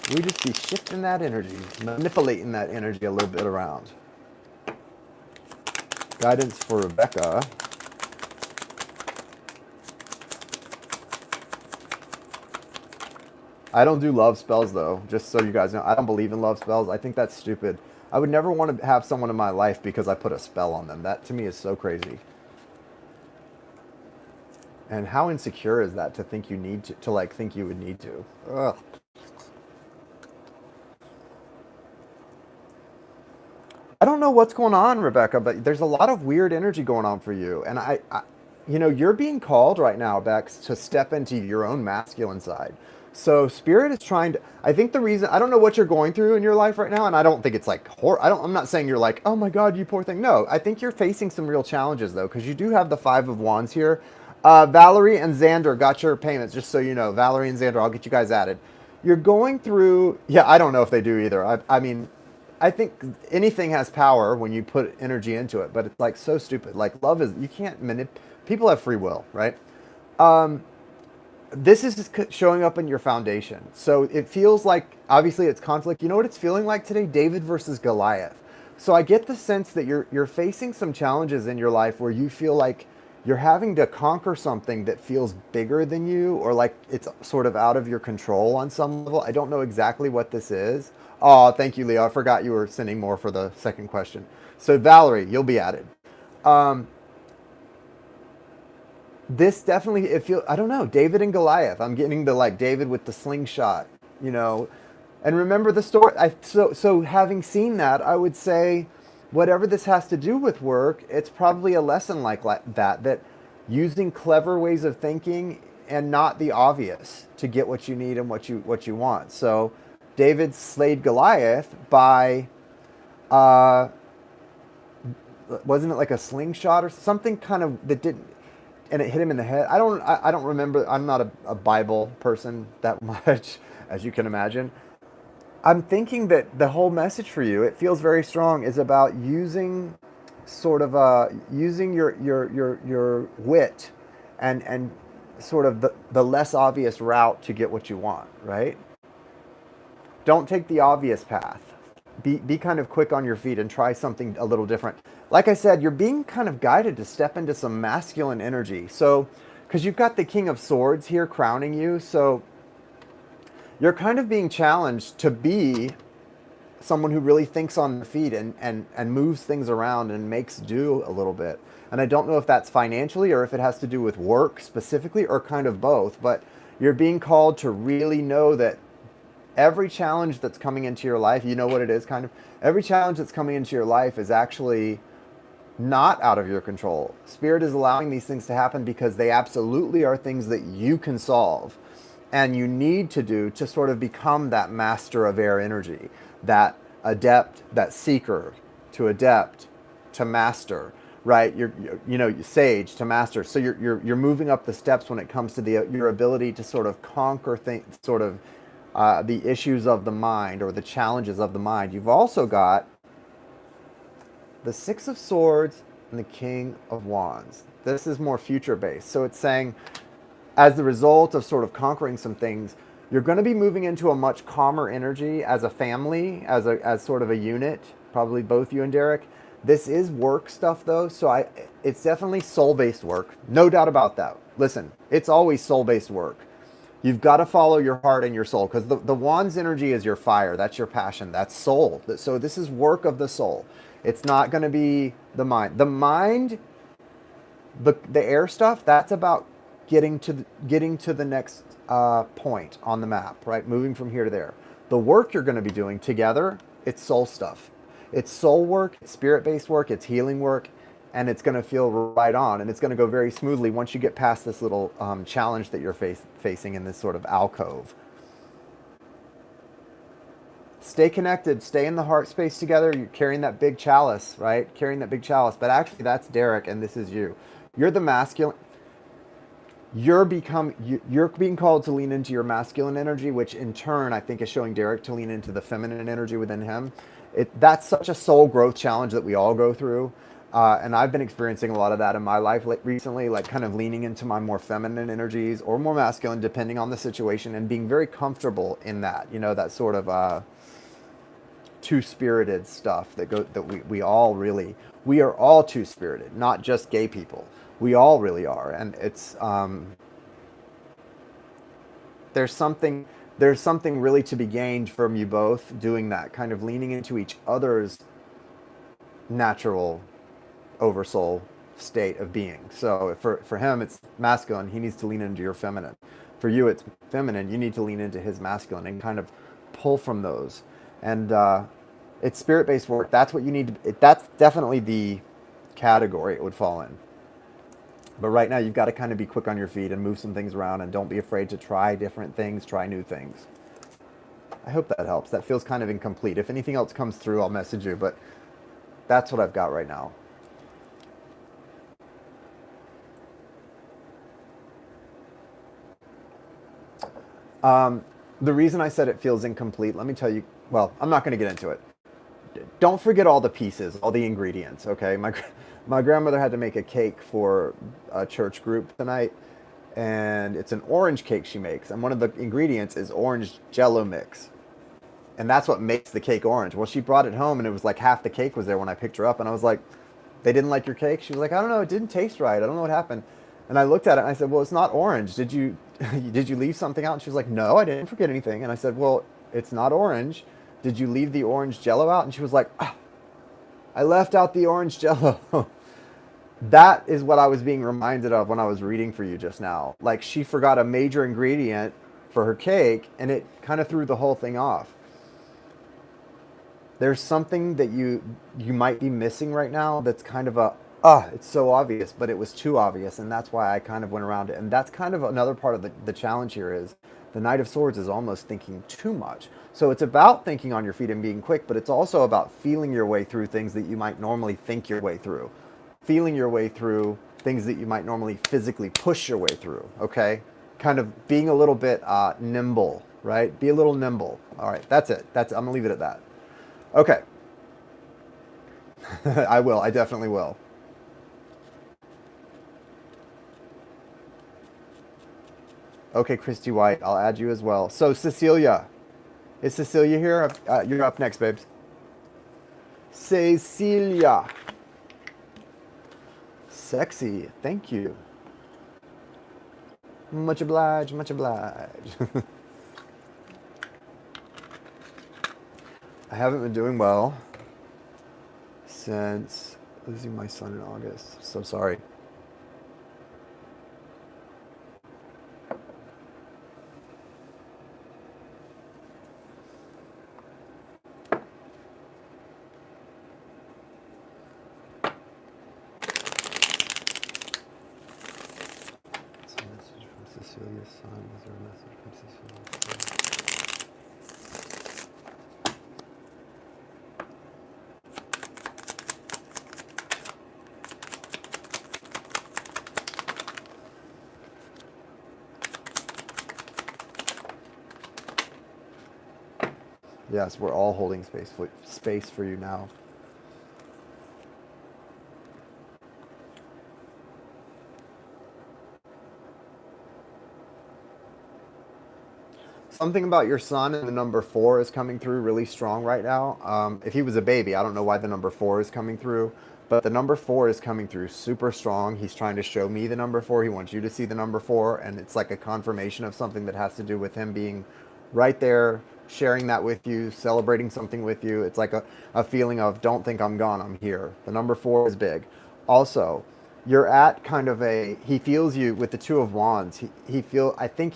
We just be shifting that energy, manipulating that energy a little bit around. Guidance for Rebecca. I don't do love spells, though, just so you guys know. I don't believe in love spells. I think that's stupid. I would never want to have someone in my life because I put a spell on them. That, to me, is so crazy. And how insecure is that to think you need to like, think you would need to? Ugh. I don't know what's going on, Rebecca, but there's a lot of weird energy going on for you. And you know, you're being called right now, Bex, to step into your own masculine side. So Spirit is trying to, I think the reason, I don't know what you're going through in your life right now, and I don't think it's like, I'm not saying you're like, oh my God, you poor thing. No, I think you're facing some real challenges though, because you do have the Five of Wands here. Valerie and Xander got your payments, just so you know. Valerie and Xander, I'll get you guys added. You're going through, yeah, I don't know if they do either. I mean, I think anything has power when you put energy into it, but it's like so stupid. Like love is, you can't people have free will, right? This is showing up in your foundation. So it feels like, obviously it's conflict. You know what it's feeling like today? David versus Goliath. So I get the sense that you're facing some challenges in your life where you feel like you're having to conquer something that feels bigger than you, or like it's sort of out of your control on some level. I don't know exactly what this is. Oh, thank you, Leo. I forgot you were sending more for the second question. So Valerie, you'll be added. This definitely, I don't know, David and Goliath. I'm getting the like David with the slingshot, you know. And remember the story. So having seen that, I would say, whatever this has to do with work, it's probably a lesson like that using clever ways of thinking and not the obvious to get what you need and what you want. So David slayed Goliath by, wasn't it like a slingshot or something kind of that didn't, and it hit him in the head. I don't remember. I'm not a Bible person that much, as you can imagine. I'm thinking that the whole message for you, it feels very strong, is about using sort of using your wit and sort of the less obvious route to get what you want, right? Don't take the obvious path. Be kind of quick on your feet and try something a little different. Like I said, you're being kind of guided to step into some masculine energy. So, because you've got the King of Swords here crowning you, so you're kind of being challenged to be someone who really thinks on the feet and moves things around and makes do a little bit. And I don't know if that's financially or if it has to do with work specifically or kind of both, but you're being called to really know that every challenge that's coming into your life, you know what it is kind of, every challenge that's coming into your life is actually not out of your control. Spirit is allowing these things to happen because they absolutely are things that you can solve and you need to do to sort of become that master of air energy, that adept, that seeker, to adept, to master, right? You're sage to master. So you're moving up the steps when it comes to your ability to sort of conquer things, sort of the issues of the mind or the challenges of the mind. You've also got the Six of Swords and the King of Wands. This is more future-based. So it's saying, as the result of sort of conquering some things, you're going to be moving into a much calmer energy as a family, as sort of a unit, probably both you and Derek. This is work stuff though, so it's definitely soul-based work. No doubt about that. Listen, it's always soul-based work. You've got to follow your heart and your soul, because the Wands energy is your fire. That's your passion. That's soul. So this is work of the soul. It's not going to be the mind. The mind, the air stuff, that's about getting to the next point on the map, right? Moving from here to there. The work you're going to be doing together, it's soul stuff. It's soul work, it's spirit-based work, it's healing work, and it's going to feel right on, and it's going to go very smoothly once you get past this little challenge that you're facing in this sort of alcove. Stay connected, stay in the heart space together. You're carrying that big chalice, right? Carrying that big chalice, but actually that's Derek and this is you. You're the masculine. You're being called to lean into your masculine energy, which in turn I think is showing Derek to lean into the feminine energy within him. That's such a soul growth challenge that we all go through. And I've been experiencing a lot of that in my life recently, like kind of leaning into my more feminine energies or more masculine, depending on the situation, and being very comfortable in that, you know, that sort of two-spirited stuff that we all really, we are all two-spirited, not just gay people. We all really are. And it's, there's something really to be gained from you both doing that, kind of leaning into each other's natural oversoul state of being. So for him, it's masculine. He needs to lean into your feminine. For you, it's feminine. You need to lean into his masculine and kind of pull from those. And it's spirit-based work. That's what you need to, that's definitely the category it would fall in. But right now, you've got to kind of be quick on your feet and move some things around, and don't be afraid to try different things, try new things. I hope that helps. That feels kind of incomplete. If anything else comes through, I'll message you, but that's what I've got right now. The reason I said it feels incomplete, let me tell you, well, I'm not going to get into it. Don't forget all the pieces, all the ingredients, okay? My grandmother had to make a cake for a church group tonight, and it's an orange cake she makes, and one of the ingredients is orange Jello mix. And that's what makes the cake orange. Well, she brought it home, and it was like half the cake was there when I picked her up, and I was like, they didn't like your cake? She was like, I don't know, it didn't taste right. I don't know what happened. And I looked at it, and I said, well, it's not orange. Did you leave something out? And she was like, no, I didn't forget anything. And I said, well, it's not orange. Did you leave the orange Jello out? And she was like, I left out the orange Jello. That is what I was being reminded of when I was reading for you just now. Like, she forgot a major ingredient for her cake, and it kind of threw the whole thing off. There's something that you might be missing right now that's kind of it's so obvious, but it was too obvious, and that's why I kind of went around it. And that's kind of another part of the challenge here is the Knight of Swords is almost thinking too much. So it's about thinking on your feet and being quick, but it's also about feeling your way through things that you might normally think your way through. Feeling your way through things that you might normally physically push your way through, okay? Kind of being a little bit nimble, right? Be a little nimble. All right, that's it. I'm gonna leave it at that. Okay. I will, I definitely will. Okay, Christy White, I'll add you as well. So Cecilia, is Cecilia here? You're up next, babes. Cecilia. Sexy, thank you. Much obliged, much obliged. I haven't been doing well since losing my son in August. So sorry. Cecilia's son. Is there a message from Cecilia's son? Yes, we're all holding space for you now. Something about your son and the number 4 is coming through really strong right now. If he was a baby, I don't know why the number 4 is coming through, but the number 4 is coming through super strong. He's trying to show me the number 4. He wants you to see the number 4, and it's like a confirmation of something that has to do with him being right there, sharing that with you, celebrating something with you. It's like a feeling of, don't think I'm gone, I'm here. The number 4 is big. Also, you're at kind of he feels you with the 2 of Wands. I think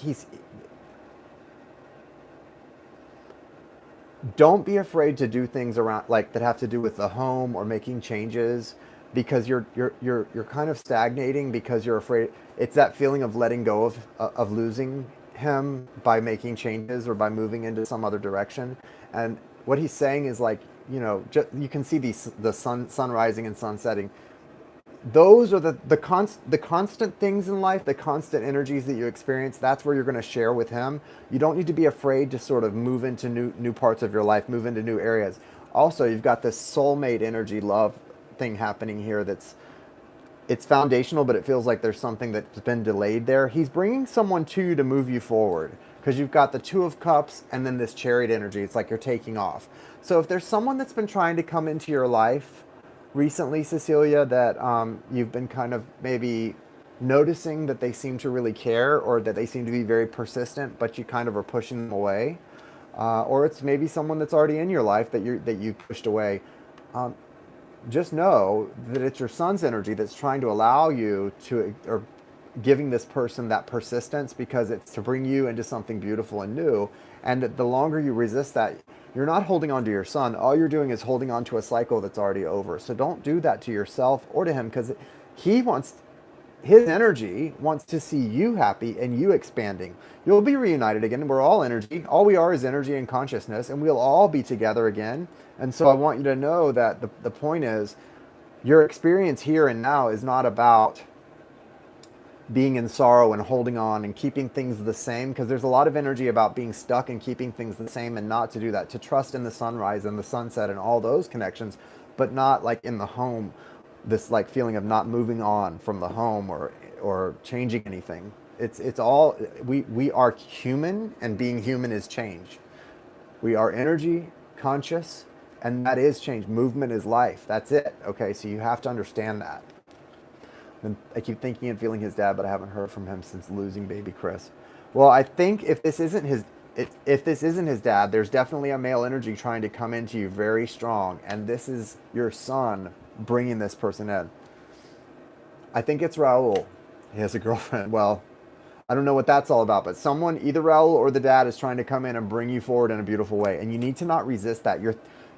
don't be afraid to do things around like that have to do with the home or making changes, because you're kind of stagnating because you're afraid. It's that feeling of letting go of losing him by making changes or by moving into some other direction. And what he's saying is like, you can see the sun rising and sun setting. Those are the constant things in life, the constant energies that you experience. That's where you're going to share with him. You don't need to be afraid to sort of move into new parts of your life, move into new areas. Also, you've got this soulmate energy love thing happening here. It's foundational, but it feels like there's something that's been delayed there. He's bringing someone to you to move you forward, because you've got the 2 of Cups and then this Chariot energy. It's like you're taking off. So if there's someone that's been trying to come into your life recently, Cecilia, that you've been kind of maybe noticing that they seem to really care, or that they seem to be very persistent, but you kind of are pushing them away, or it's maybe someone that's already in your life that you pushed away. Just know that it's your son's energy that's trying to allow you to, or giving this person that persistence, because it's to bring you into something beautiful and new. And the longer you resist that, you're not holding on to your son. All you're doing is holding on to a cycle that's already over. So don't do that to yourself or to him, because his energy wants to see you happy and you expanding. You'll be reunited again. We're all energy. All we are is energy and consciousness, and we'll all be together again. And so I want you to know that the point is, your experience here and now is not about being in sorrow and holding on and keeping things the same, because there's a lot of energy about being stuck and keeping things the same, and not to do that, to trust in the sunrise and the sunset and all those connections, but not like in the home, this like feeling of not moving on from the home or changing anything. It's all, we are human, and being human is change. We are energy, conscious, and that is change. Movement is life. That's it. Okay, so you have to understand that. And I keep thinking and feeling his dad, but I haven't heard from him since losing baby Chris. Well, I think if this isn't his dad, there's definitely a male energy trying to come into you very strong, and this is your son bringing this person in. I think it's Raul. He has a girlfriend. Well, I don't know what that's all about, but someone, either Raul or the dad, is trying to come in and bring you forward in a beautiful way, and you need to not resist that.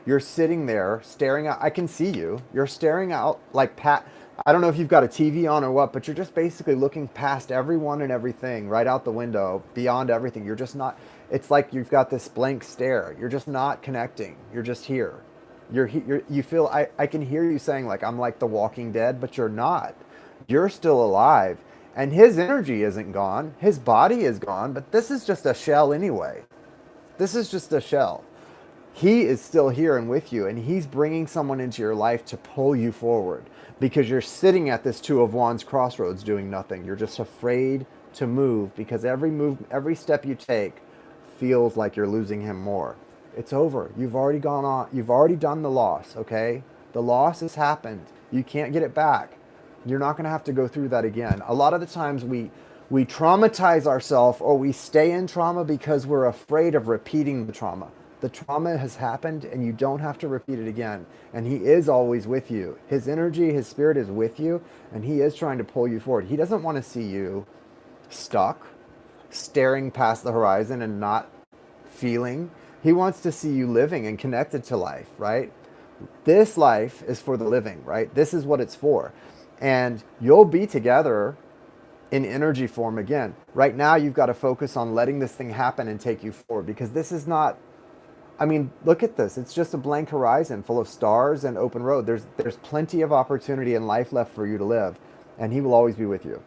You're sitting there staring out. I can see you. You're staring out like Pat. I don't know if you've got a TV on or what, but you're just basically looking past everyone and everything, right out the window, beyond everything. You're just not, it's like you've got this blank stare. You're just not connecting. You're just here. You feel, I can hear you saying like, I'm like the Walking Dead, but you're not. You're still alive. And his energy isn't gone. His body is gone, but this is just a shell anyway. This is just a shell. He is still here and with you, and he's bringing someone into your life to pull you forward, because you're sitting at this 2 of Wands crossroads doing nothing. You're just afraid to move, because every step you take feels like you're losing him more. It's over. You've already gone on. You've already done the loss, okay? The loss has happened. You can't get it back. You're not going to have to go through that again. A lot of the times we traumatize ourselves, or we stay in trauma because we're afraid of repeating the trauma. The trauma has happened, and you don't have to repeat it again. And he is always with you. His energy, his spirit is with you, and he is trying to pull you forward. He doesn't want to see you stuck, staring past the horizon and not feeling. He wants to see you living and connected to life, right? This life is for the living, right? This is what it's for. And you'll be together in energy form again. Right now, you've got to focus on letting this thing happen and take you forward, because this is not, I mean, look at this. It's just a blank horizon full of stars and open road. There's plenty of opportunity in life left for you to live, and he will always be with you.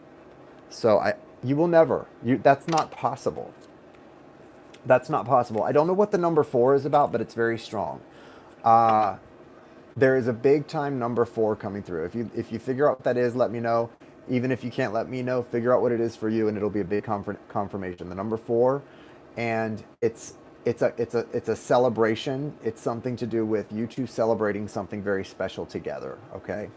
So you will never, that's not possible. That's not possible. I don't know what the number 4 is about, but it's very strong. Uh, there is a big time number 4 coming through. If you figure out what that is, let me know. Even if you can't let me know, figure out what it is for you, and it'll be a big confirmation. The number 4, and it's a celebration. It's something to do with you two celebrating something very special together. Okay,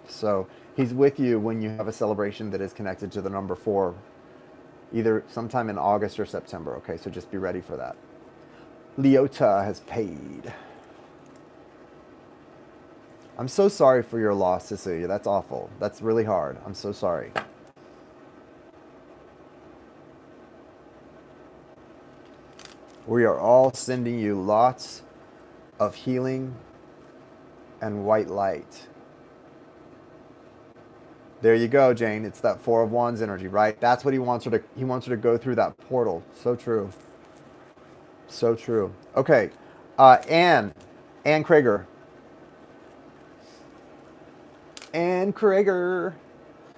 so he's with you when you have a celebration that is connected to the number 4, either sometime in August or September. Okay, so just be ready for that. Leota has paid. I'm so sorry for your loss, Cecilia. That's awful. That's really hard. I'm so sorry. We are all sending you lots of healing and white light. There you go, Jane. It's that 4 of Wands energy, right? That's what he wants her to go through that portal. So true. So true. Okay. Anne Krager. Anne Krager.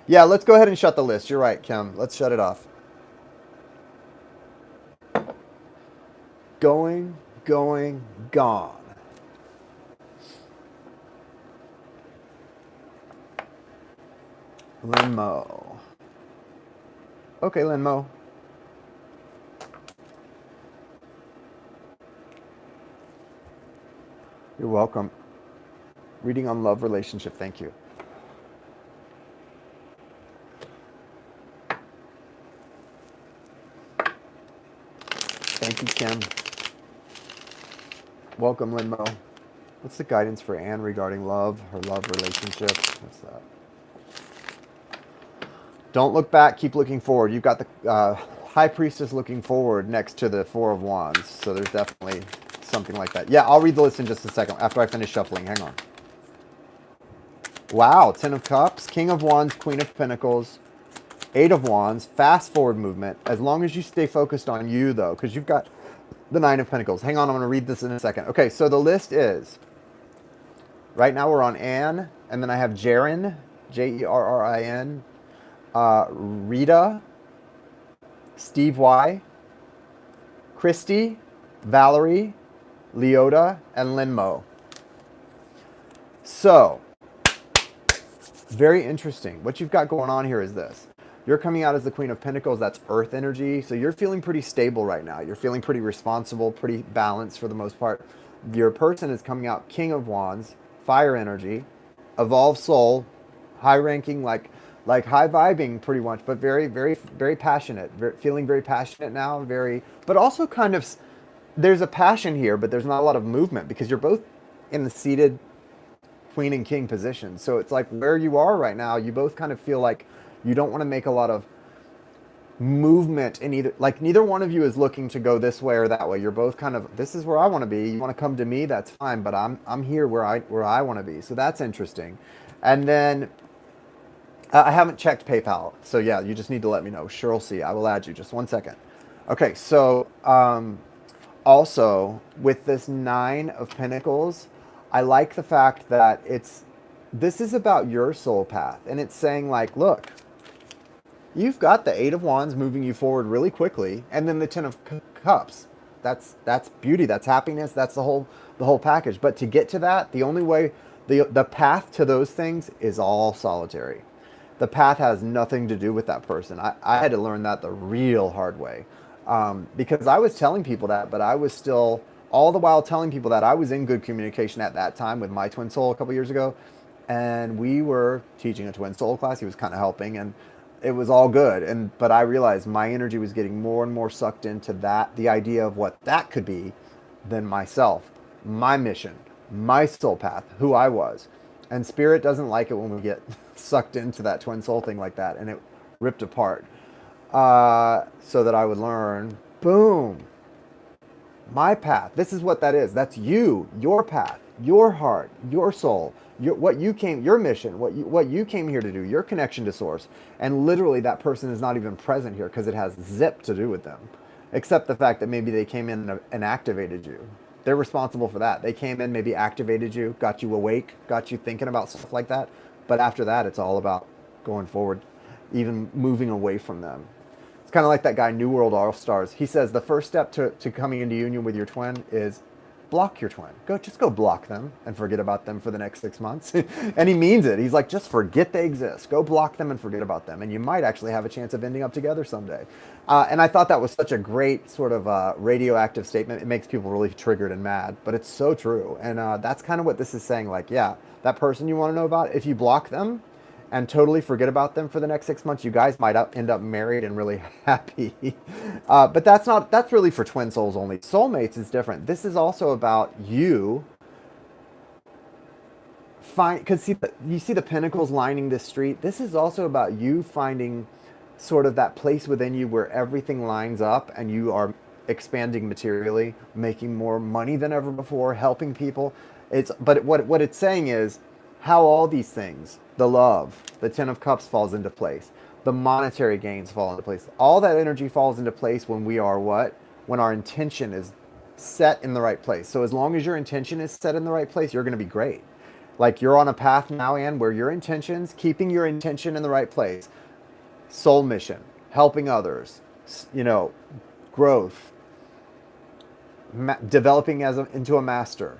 Yeah, let's go ahead and shut the list. You're right, Kim. Let's shut it off. Going, gone. Linmo. Okay, Linmo. You're welcome. Reading on love relationship. Thank you. Thank you, Kim. Welcome, Linmo. What's the guidance for Anne regarding love, her love relationship? What's that? Don't look back, keep looking forward. You've got the High Priestess looking forward next to the 4 of Wands. So there's definitely something like that. Yeah, I'll read the list in just a second after I finish shuffling. Hang on. Wow, 10 of Cups, King of Wands, Queen of Pentacles, 8 of Wands, fast forward movement. As long as you stay focused on you, though, because you've got the 9 of Pentacles. Hang on, I'm going to read this in a second. Okay, so the list is, right now we're on Anne, and then I have Jaren, Jerrin, Rita, Steve Y, Christy, Valerie, Leota, and Linmo. So, very interesting. What you've got going on here is this. You're coming out as the Queen of Pentacles. That's earth energy. So you're feeling pretty stable right now. You're feeling pretty responsible, pretty balanced for the most part. Your person is coming out King of Wands, fire energy, evolved soul, high ranking, like high vibing pretty much, but very, very, very passionate. Feeling very passionate now, but also kind of, there's a passion here, but there's not a lot of movement because you're both in the seated Queen and King position. So it's like where you are right now, you both kind of feel like you don't want to make a lot of movement in either, like neither one of you is looking to go this way or that way. You're both kind of, this is where I want to be. You want to come to me, that's fine, but I'm here where I want to be. So that's interesting. And then I haven't checked PayPal. So yeah, you just need to let me know. Cheryl C, I will add you. Just 1 second. Okay, so also with this 9 of Pentacles, I like the fact that this is about your soul path. And it's saying like, look, you've got the 8 of Wands moving you forward really quickly. And then the 10 of Cups. That's beauty. That's happiness. That's the whole package. But to get to that, the only way, the path to those things is all solitary. The path has nothing to do with that person. I had to learn that the real hard way. Because I was telling people that, but I was still, all the while telling people that I was in good communication at that time with my twin soul a couple years ago. And we were teaching a twin soul class. He was kind of helping, and it was all good. But I realized my energy was getting more and more sucked into that, the idea of what that could be, than myself, my mission, my soul path, who I was. And Spirit doesn't like it when we get sucked into that twin soul thing like that, and it ripped apart. So that I would learn, boom, my path. This is what that is. That's you, your path, your heart, your soul, your mission, what you came here to do, your connection to source. And literally that person is not even present here because it has zip to do with them, except the fact that maybe they came in and activated you. They're responsible for that. They came in, maybe activated you, got you awake, got you thinking about stuff like that. But after that, it's all about going forward, even moving away from them. It's kind of like that guy, New World All Stars. He says the first step to coming into union with your twin is block your twin. Just go block them and forget about them for the next 6 months. And he means it. He's like, just forget they exist. Go block them and forget about them. And you might actually have a chance of ending up together someday. And I thought that was such a great sort of radioactive statement. It makes people really triggered and mad, but it's so true. And that's kind of what this is saying. Like, yeah, that person you want to know about, if you block them and totally forget about them for the next 6 months, you guys might end up married and really happy. But that's really for twin souls only. Soulmates is different. This is also about you because you see the pinnacles lining this street. This is also about you finding sort of that place within you where everything lines up and you are expanding materially, making more money than ever before, helping people. But what it's saying is how all these things, the love, the Ten of Cups falls into place. The monetary gains fall into place. All that energy falls into place when we are what? When our intention is set in the right place. So as long as your intention is set in the right place, you're going to be great. Like you're on a path now, Anne, where your intentions, keeping your intention in the right place, soul mission, helping others, growth, developing into a master,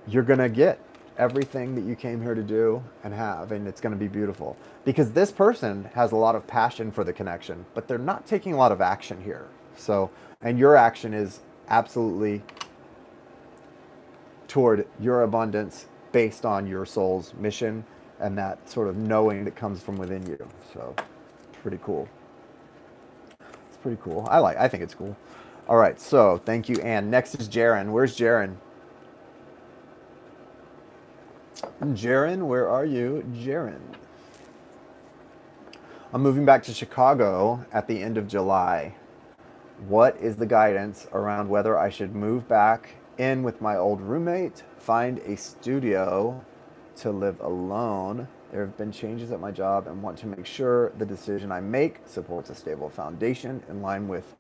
you're going to get everything that you came here to do and have, and it's going to be beautiful. Because this person has a lot of passion for the connection, but they're not taking a lot of action here. So, and your action is absolutely toward your abundance based on your soul's mission and that sort of knowing that comes from within you. So, pretty cool. It's pretty cool. I think it's cool. All right, so thank you, Anne. Next is Jaren. Where's Jaren? Jaren, where are you? Jaren. I'm moving back to Chicago at the end of July. What is the guidance around whether I should move back in with my old roommate, find a studio to live alone? There have been changes at my job and want to make sure the decision I make supports a stable foundation in line with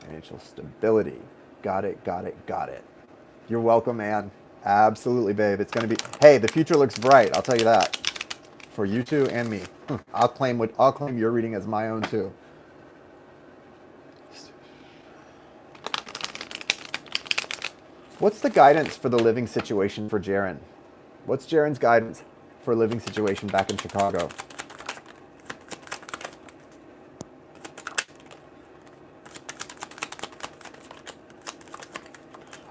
financial stability. Got it, got it, got it. You're welcome, Anne. Absolutely, babe. It's going to be... Hey, the future looks bright. I'll tell you that. For you two and me. I'll claim your reading as my own, too. What's the guidance for the living situation for Jaren? What's Jaren's guidance for a living situation back in Chicago?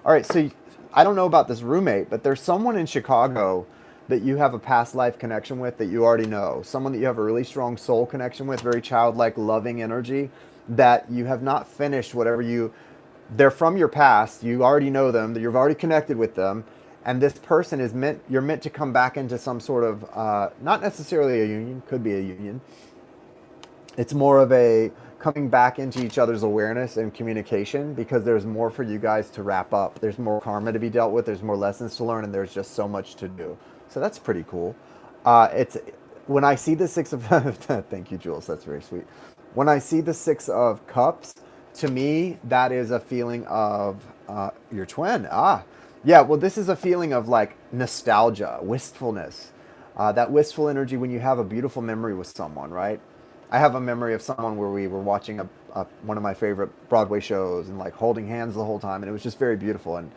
All right, so I don't know about this roommate, but there's someone in Chicago that you have a past life connection with that you already know. Someone that you have a really strong soul connection with, very childlike, loving energy, that you have not finished they're from your past, you already know them, that you've already connected with them, and this person you're meant to come back into some sort of, not necessarily a union, could be a union. It's more of a coming back into each other's awareness and communication, because there's more for you guys to wrap up. There's more karma to be dealt with. There's more lessons to learn, and there's just so much to do. So that's pretty cool. When I see the Six of... Thank you, Jules. That's very sweet. When I see the Six of Cups, to me, that is a feeling of your twin. Yeah, well, this is a feeling of like nostalgia, wistfulness. That wistful energy when you have a beautiful memory with someone, right? I have a memory of someone where we were watching one of my favorite Broadway shows and like holding hands the whole time, and it was just very beautiful. And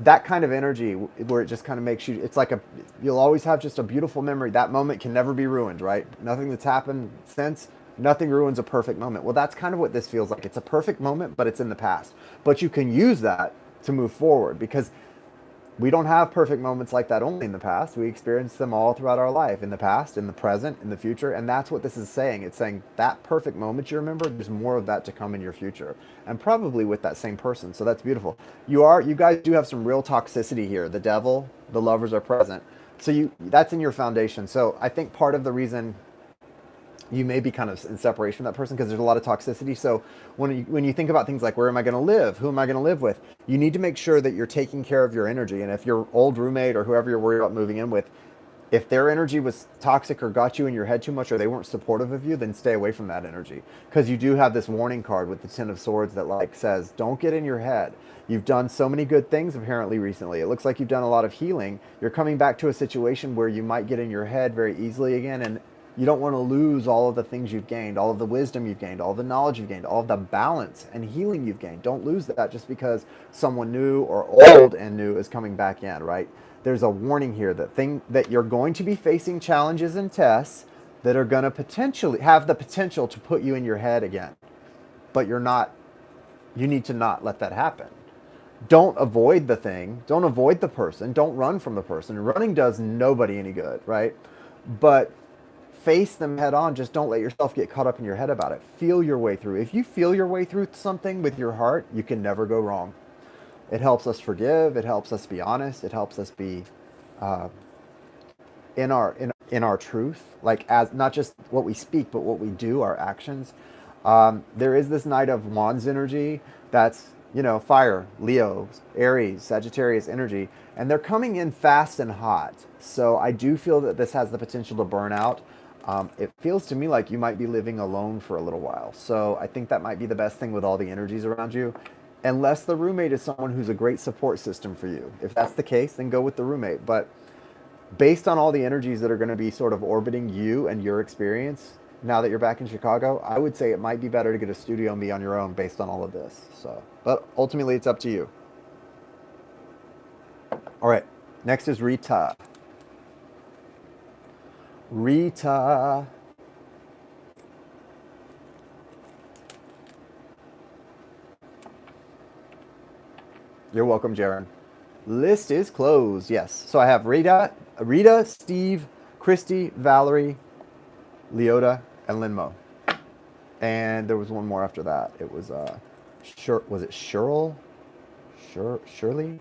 that kind of energy where it just kind of makes you, it's like you'll always have just a beautiful memory. That moment can never be ruined, right? Nothing that's happened since, nothing ruins a perfect moment. Well, that's kind of what this feels like. It's a perfect moment, but it's in the past. But you can use that to move forward, because we don't have perfect moments like that only in the past. We experience them all throughout our life, in the past, in the present, in the future. And that's what this is saying. It's saying that perfect moment you remember, there's more of that to come in your future, and probably with that same person. So that's beautiful. You guys do have some real toxicity here. The devil, the lovers are present. So that's in your foundation. So I think part of the reason you may be kind of in separation from that person, because there's a lot of toxicity. So when you think about things like, where am I going to live? Who am I going to live with? You need to make sure that you're taking care of your energy. And if your old roommate or whoever you're worried about moving in with, if their energy was toxic or got you in your head too much, or they weren't supportive of you, then stay away from that energy. Because you do have this warning card with the Ten of Swords that like says, don't get in your head. You've done so many good things apparently recently. It looks like you've done a lot of healing. You're coming back to a situation where you might get in your head very easily again, and You don't want to lose all of the things you've gained, all of the wisdom you've gained, all of the knowledge you've gained, all of the balance and healing you've gained. Don't lose that just because someone new or old and new is coming back in, right? There's a warning here that you're going to be facing challenges and tests that are going to potentially have the potential to put you in your head again. But you need to not let that happen. Don't avoid the thing. Don't avoid the person. Don't run from the person. Running does nobody any good, right? But face them head on. Just don't let yourself get caught up in your head about it. Feel your way through. If you feel your way through something with your heart, you can never go wrong. It helps us forgive. It helps us be honest. It helps us be in our truth, like as not just what we speak, but what we do, our actions. There is this Knight of Wands energy that's, fire, Leo, Aries, Sagittarius energy, and they're coming in fast and hot. So I do feel that this has the potential to burn out. It feels to me like you might be living alone for a little while. So I think that might be the best thing with all the energies around you. Unless the roommate is someone who's a great support system for you. If that's the case, then go with the roommate. But based on all the energies that are going to be sort of orbiting you and your experience, now that you're back in Chicago, I would say it might be better to get a studio and be on your own based on all of this. So, but ultimately it's up to you. All right, next is Rita. Rita. You're welcome, Jaren. List is closed. Yes. So I have Rita, Steve, Christy, Valerie, Leota, and Linmo. And there was one more after that. It was was it Cheryl? Shirley?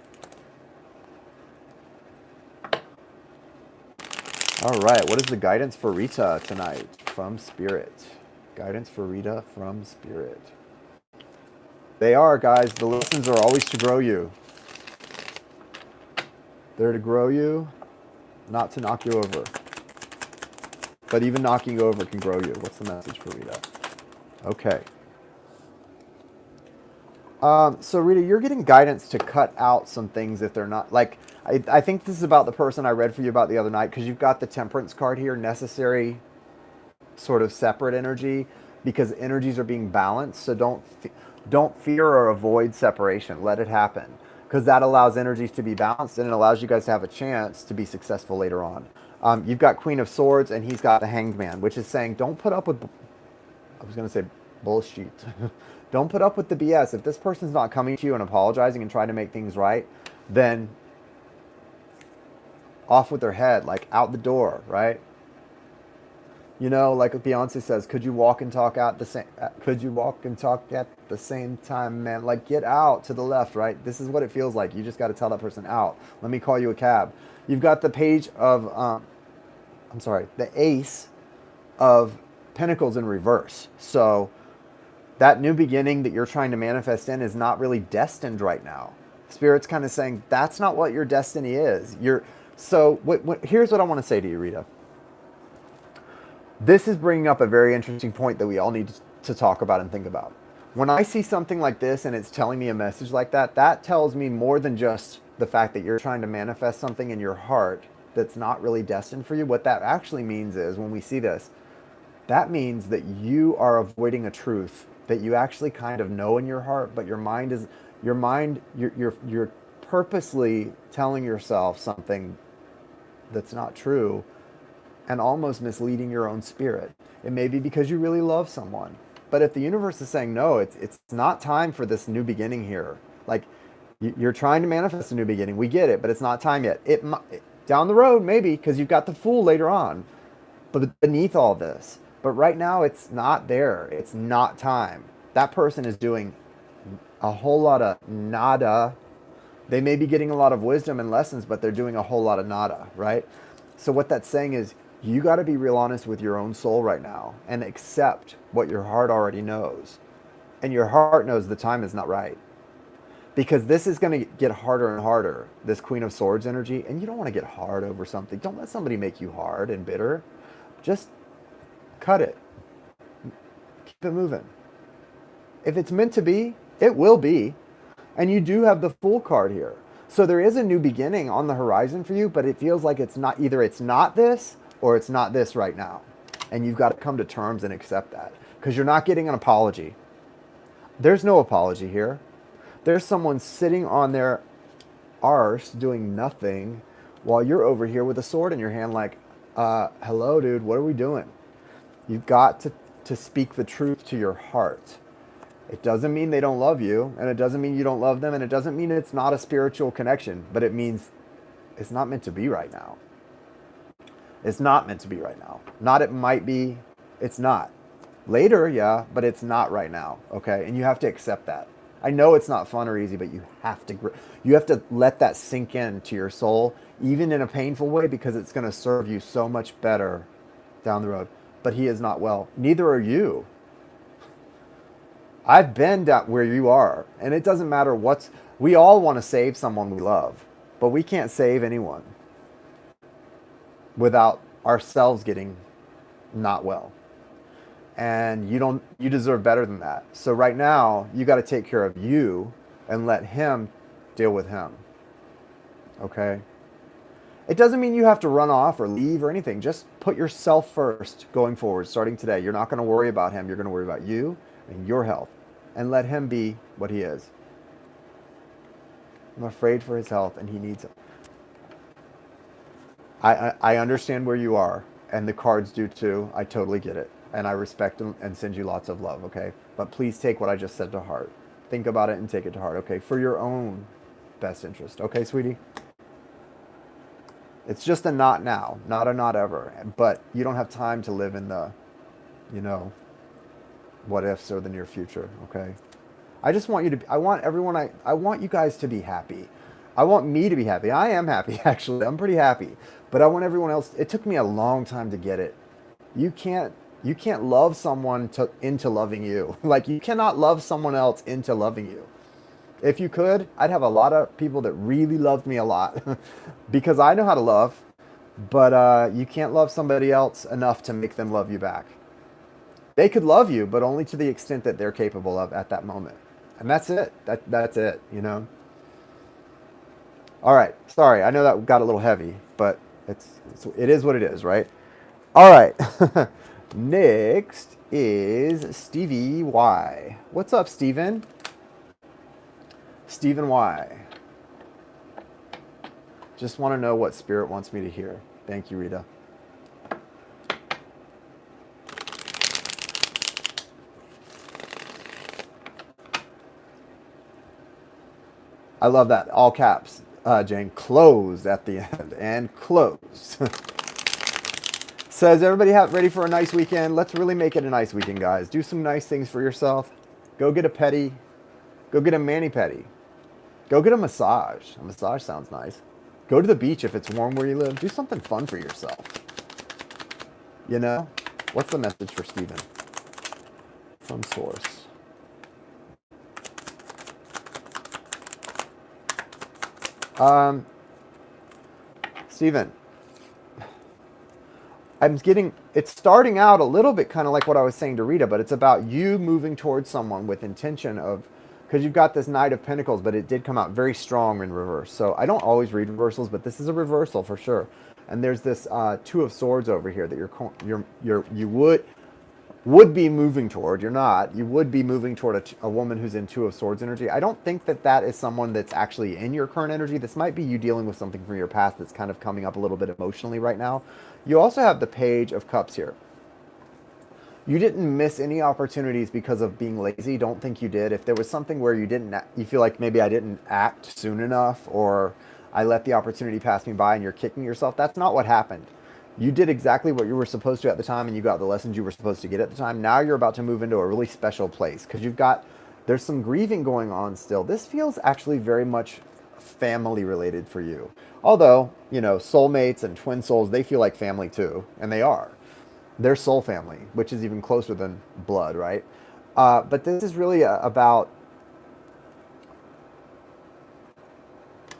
All right. What is the guidance for Rita tonight from Spirit? Guidance for Rita from Spirit. They are, guys. The lessons are always to grow you. They're to grow you, not to knock you over. But even knocking you over can grow you. What's the message for Rita? Okay. So Rita, you're getting guidance to cut out some things if they're not, like, I think this is about the person I read for you about the other night, because you've got the Temperance card here, necessary sort of separate energy, because energies are being balanced. So don't fear or avoid separation. Let it happen, because that allows energies to be balanced and it allows you guys to have a chance to be successful later on. You've got Queen of Swords and he's got the Hanged Man, which is saying don't put up with, I was going to say bullshit. Don't put up with the BS. If this person's not coming to you and apologizing and trying to make things right, then off with their head, like out the door, right? Like Beyonce says, could you walk and talk at the same? Could you walk and talk at the same time, man? Like, get out to the left, right? This is what it feels like. You just got to tell that person out. Let me call you a cab. You've got the page of, the Ace of Pentacles in reverse. So that new beginning that you're trying to manifest in is not really destined right now. Spirit's kind of saying that's not what your destiny is. Here's what I want to say to you, Rita. This is bringing up a very interesting point that we all need to talk about and think about. When I see something like this and it's telling me a message like that, that tells me more than just the fact that you're trying to manifest something in your heart that's not really destined for you. What that actually means is, when we see this, that means that you are avoiding a truth that you actually kind of know in your heart, but you're purposely telling yourself something that's not true and almost misleading your own spirit. It may be because you really love someone. But if the universe is saying, no, it's not time for this new beginning here. Like, you're trying to manifest a new beginning. We get it, but it's not time yet. Down the road, maybe, because you've got the Fool later on. But beneath all this. But right now, it's not there. It's not time. That person is doing a whole lot of nada. They may be getting a lot of wisdom and lessons, but they're doing a whole lot of nada, right? So what that's saying is, you got to be real honest with your own soul right now and accept what your heart already knows. And your heart knows the time is not right. Because this is going to get harder and harder, this Queen of Swords energy. And you don't want to get hard over something. Don't let somebody make you hard and bitter. Just cut it. Keep it moving. If it's meant to be, it will be. And you do have the Fool card here. So there is a new beginning on the horizon for you, but it feels like it's not, either it's not this or it's not this right now. And you've got to come to terms and accept that, because you're not getting an apology. There's no apology here. There's someone sitting on their arse doing nothing while you're over here with a sword in your hand like, hello, dude, what are we doing? You've got to speak the truth to your heart. It doesn't mean they don't love you, and it doesn't mean you don't love them, and it doesn't mean it's not a spiritual connection, but it means it's not meant to be right now. It's not meant to be right now. Not it might be, it's not. Later, yeah, but it's not right now, okay? And you have to accept that. I know it's not fun or easy, but you have to let that sink into your soul, even in a painful way, because it's going to serve you so much better down the road. But he is not well. Neither are you. I've been down where you are, and it doesn't matter we all want to save someone we love, but we can't save anyone without ourselves getting not well. And you deserve better than that. So right now, you got to take care of you and let him deal with him. Okay? It doesn't mean you have to run off or leave or anything. Just put yourself first going forward, starting today. You're not going to worry about him. You're going to worry about you and your health. And let him be what he is. I'm afraid for his health, and he needs it. I understand where you are, and the cards do too. I totally get it. And I respect them and send you lots of love, okay? But please take what I just said to heart. Think about it and take it to heart, okay? For your own best interest, okay, sweetie? It's just a not now, not a not ever. But you don't have time to live in the, what ifs or the near future, okay? I just want you to, I want you guys to be happy. I want me to be happy. I am happy, actually. I'm pretty happy. But I want everyone else, it took me a long time to get it. You can't love someone into loving you. Like, you cannot love someone else into loving you. If you could, I'd have a lot of people that really loved me a lot because I know how to love, but you can't love somebody else enough to make them love you back. They could love you, but only to the extent that they're capable of at that moment. And that's it. That's it, All right. Sorry, I know that got a little heavy, but it is what it is, right? All right. Next is Stevie Y. What's up, Steven? Stephen Y. Just want to know what Spirit wants me to hear. Thank you, Rita. I love that. All caps, Jane. Closed at the end. And closed. Says, everybody ready for a nice weekend? Let's really make it a nice weekend, guys. Do some nice things for yourself. Go get a pedi. Go get a mani-pedi. Go get a massage. A massage sounds nice. Go to the beach if it's warm where you live. Do something fun for yourself. What's the message for Stephen? From Source. Stephen, it's starting out a little bit kind of like what I was saying to Rita, but it's about you moving towards someone with intention of, because you've got this Knight of Pentacles, but it did come out very strong in reverse. So I don't always read reversals, but this is a reversal for sure. And there's this Two of Swords over here that you would be moving toward. You're not. You would be moving toward a woman who's in Two of Swords energy. I don't think that is someone that's actually in your current energy. This might be you dealing with something from your past that's kind of coming up a little bit emotionally right now. You also have the Page of Cups here. You didn't miss any opportunities because of being lazy. Don't think you did. If there was something where you feel like maybe I didn't act soon enough, or I let the opportunity pass me by and you're kicking yourself, that's not what happened. You did exactly what you were supposed to at the time, and you got the lessons you were supposed to get at the time. Now you're about to move into a really special place because there's some grieving going on still. This feels actually very much family related for you. Although, soulmates and twin souls, they feel like family too, and they are. They're soul family, which is even closer than blood, right? But this is really about...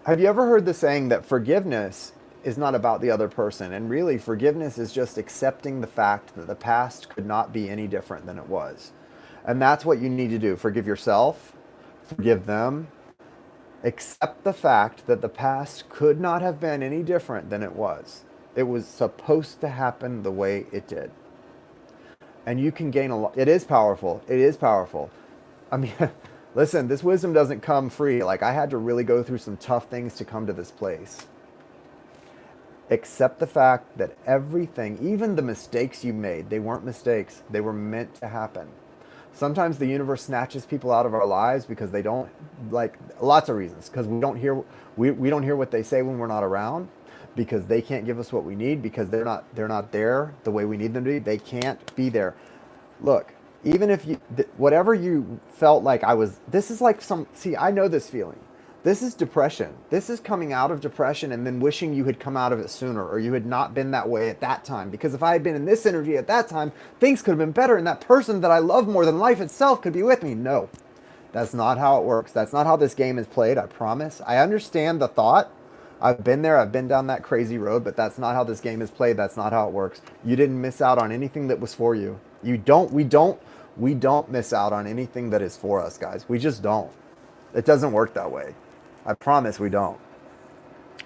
Have you ever heard the saying that forgiveness is not about the other person? And really, forgiveness is just accepting the fact that the past could not be any different than it was. And that's what you need to do. Forgive yourself, forgive them, accept the fact that the past could not have been any different than it was. It was supposed to happen the way it did. And you can gain a lot. It is powerful. It is powerful. I mean, listen, this wisdom doesn't come free. Like, I had to really go through some tough things to come to this place. Accept the fact that everything, even the mistakes you made, they weren't mistakes. They were meant to happen. Sometimes the universe snatches people out of our lives because they don't, like, lots of reasons. Because we don't hear what they say when we're not around, because they can't give us what we need, because they're not there the way we need them to be. They can't be there. Look, even if you, whatever you felt like this is like see, I know this feeling. This is depression. This is coming out of depression and then wishing you had come out of it sooner, or you had not been that way at that time. Because if I had been in this energy at that time, things could have been better, and that person that I love more than life itself could be with me. No, that's not how it works. That's not how this game is played, I promise. I understand the thought. I've been there. I've been down that crazy road, but that's not how this game is played. That's not how it works. You didn't miss out on anything that was for you. We don't miss out on anything that is for us, guys. We just don't. It doesn't work that way. I promise we don't.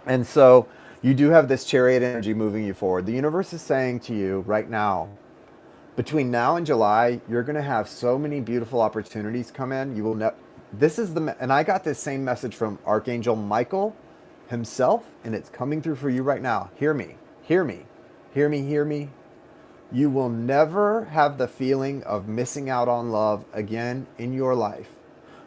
And so you do have this chariot energy moving you forward. The universe is saying to you right now, between now and July, you're going to have so many beautiful opportunities come in. You will and I got this same message from Archangel Michael himself, and it's coming through for you right now. Hear me, hear me, hear me, hear me. You will never have the feeling of missing out on love again in your life.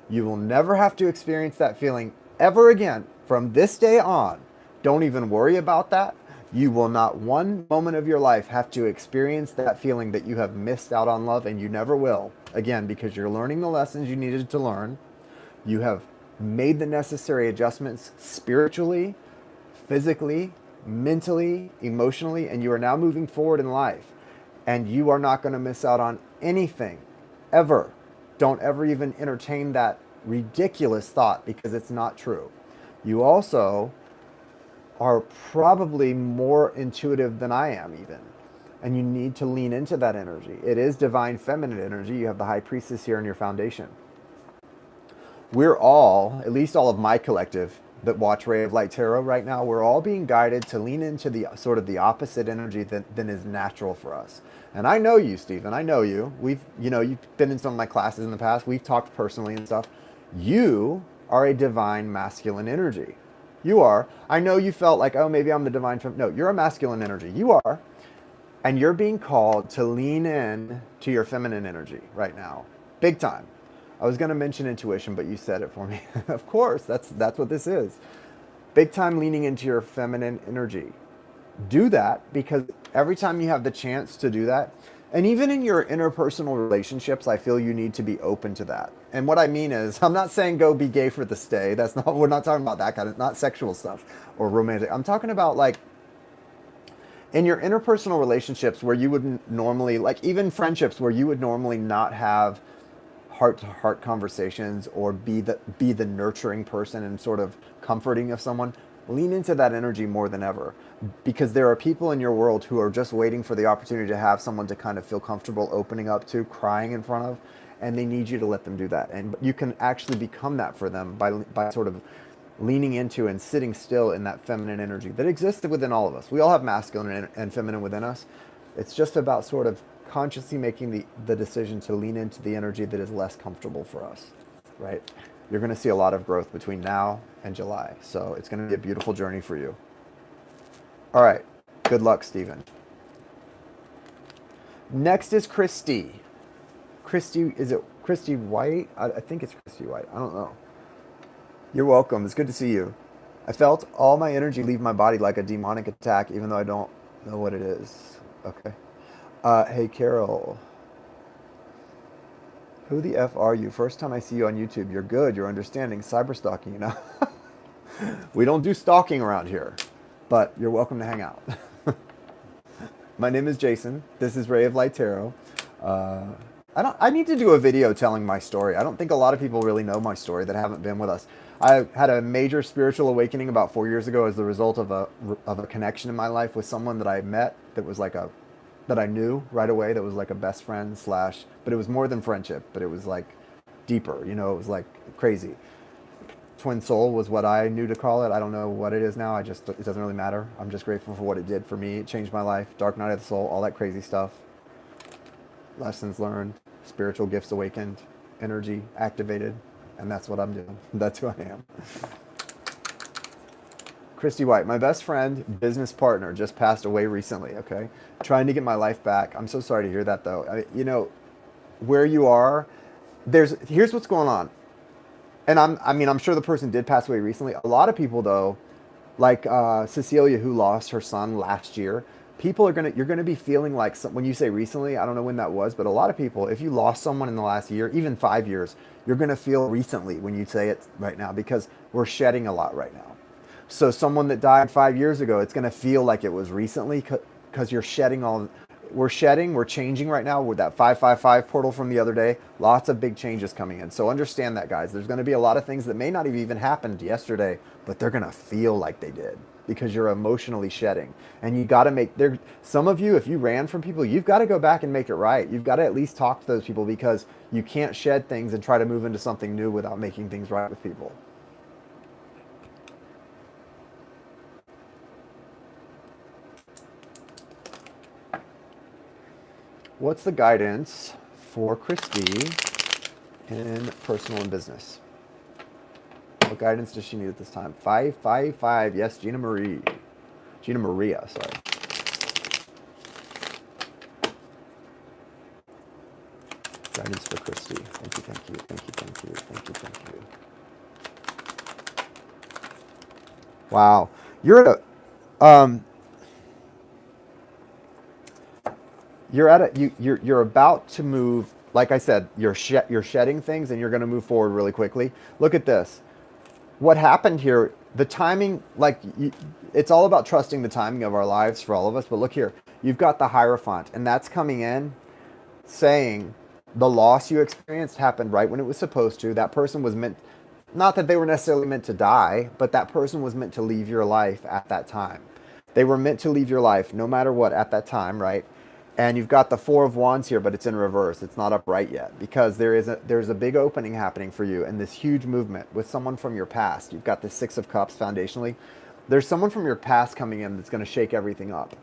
You will never have to experience that feeling ever again from this day on. Don't even worry about that. You will not one moment of your life have to experience that feeling that you have missed out on love, and you never will again, because you're learning the lessons you needed to learn. You have made the necessary adjustments spiritually, physically, mentally, emotionally, and you are now moving forward in life. And you are not going to miss out on anything ever. Don't ever even entertain that ridiculous thought, because it's not true. You also are probably more intuitive than I am even. And you need to lean into that energy. It is divine feminine energy. You have the high priestess here in your foundation. We're all, at least all of my collective that watch Ray of Light Tarot right now, we're all being guided to lean into the sort of the opposite energy than is natural for us. And I know you, Stephen. I know you. You've been in some of my classes in the past. We've talked personally and stuff. You are a divine masculine energy. You are. I know you felt like, oh, maybe I'm the divine feminine. No, you're a masculine energy. You are. And you're being called to lean in to your feminine energy right now. Big time. I was going to mention intuition, but you said it for me. Of course, that's what this is. Big time leaning into your feminine energy. Do that, because every time you have the chance to do that, and even in your interpersonal relationships, I feel you need to be open to that. And what I mean is, I'm not saying go be gay for the stay. We're not talking about that kind of, not sexual stuff or romantic. I'm talking about, like, in your interpersonal relationships where you would normally, like, even friendships where you would normally not have heart-to-heart conversations or be the nurturing person and sort of comforting of someone, lean into that energy more than ever, because there are people in your world who are just waiting for the opportunity to have someone to kind of feel comfortable opening up to, crying in front of, and they need you to let them do that. And you can actually become that for them by sort of leaning into and sitting still in that feminine energy that exists within all of us. We all have masculine and feminine within us. It's just about sort of consciously making the decision to lean into the energy that is less comfortable for us, right? You're going to see a lot of growth between now and July. So it's going to be a beautiful journey for you. All right. Good luck, Stephen. Next is Christy. Christy, is it Christy White? I think it's Christy White. I don't know. You're welcome. It's good to see you. I felt all my energy leave my body like a demonic attack, even though I don't know what it is. Okay. Hey, Carol. Who the F are you? First time I see you on YouTube. You're good. You're understanding. Cyber stalking, you know. We don't do stalking around here, but you're welcome to hang out. My name is Jason. This is Ray of Light Tarot. I need to do a video telling my story. I don't think a lot of people really know my story that haven't been with us. I had a major spiritual awakening about 4 years ago as the result of a connection in my life with someone that I met that was like that I knew right away, that was like a best friend slash, but it was more than friendship, but it was like deeper, you know, it was like crazy. Twin soul was what I knew to call it. I don't know what it is now. It doesn't really matter. I'm just grateful for what it did for me. It changed my life. Dark night of the soul, all that crazy stuff. lessons learned, spiritual gifts awakened, energy activated, and that's what I'm doing. That's who I am. Christy White, my best friend, business partner, just passed away recently, okay? Trying to get my life back. I'm so sorry to hear that, though. You know, where you are, here's what's going on. And I'm sure the person did pass away recently. A lot of people, though, like Cecilia, who lost her son last year, you're gonna be feeling like when you say recently, I don't know when that was, but a lot of people, if you lost someone in the last year, even 5 years, you're gonna feel recently when you say it right now, because we're shedding a lot right now. So someone that died 5 years ago, it's gonna feel like it was recently, because you're shedding we're changing right now with that 555 portal from the other day. Lots of big changes coming in. So understand that, guys. There's going to be a lot of things that may not have even happened yesterday, but they're going to feel like they did because you're emotionally shedding. And you got to some of you, if you ran from people, you've got to go back and make it right. You've got to at least talk to those people, because you can't shed things and try to move into something new without making things right with people. What's the guidance for Christy in personal and business? What guidance does she need at this time? 555. Yes, Gina Maria, sorry. Guidance for Christy. Thank you, thank you, thank you, thank you, thank you, thank you. Wow. You're at a you're about to move. Like I said, you're shedding things, and you're going to move forward really quickly. Look at this. What happened here, the timing, it's all about trusting the timing of our lives for all of us. But look here, you've got the Hierophant, and that's coming in saying the loss you experienced happened right when it was supposed to. That person was meant, not that they were necessarily meant to die, but that person was meant to leave your life at that time. They were meant to leave your life no matter what at that time, right? And you've got the Four of Wands here, but it's in reverse. It's not upright yet, because there's a big opening happening for you, and this huge movement with someone from your past. You've got the Six of Cups foundationally. There's someone from your past coming in that's going to shake everything up.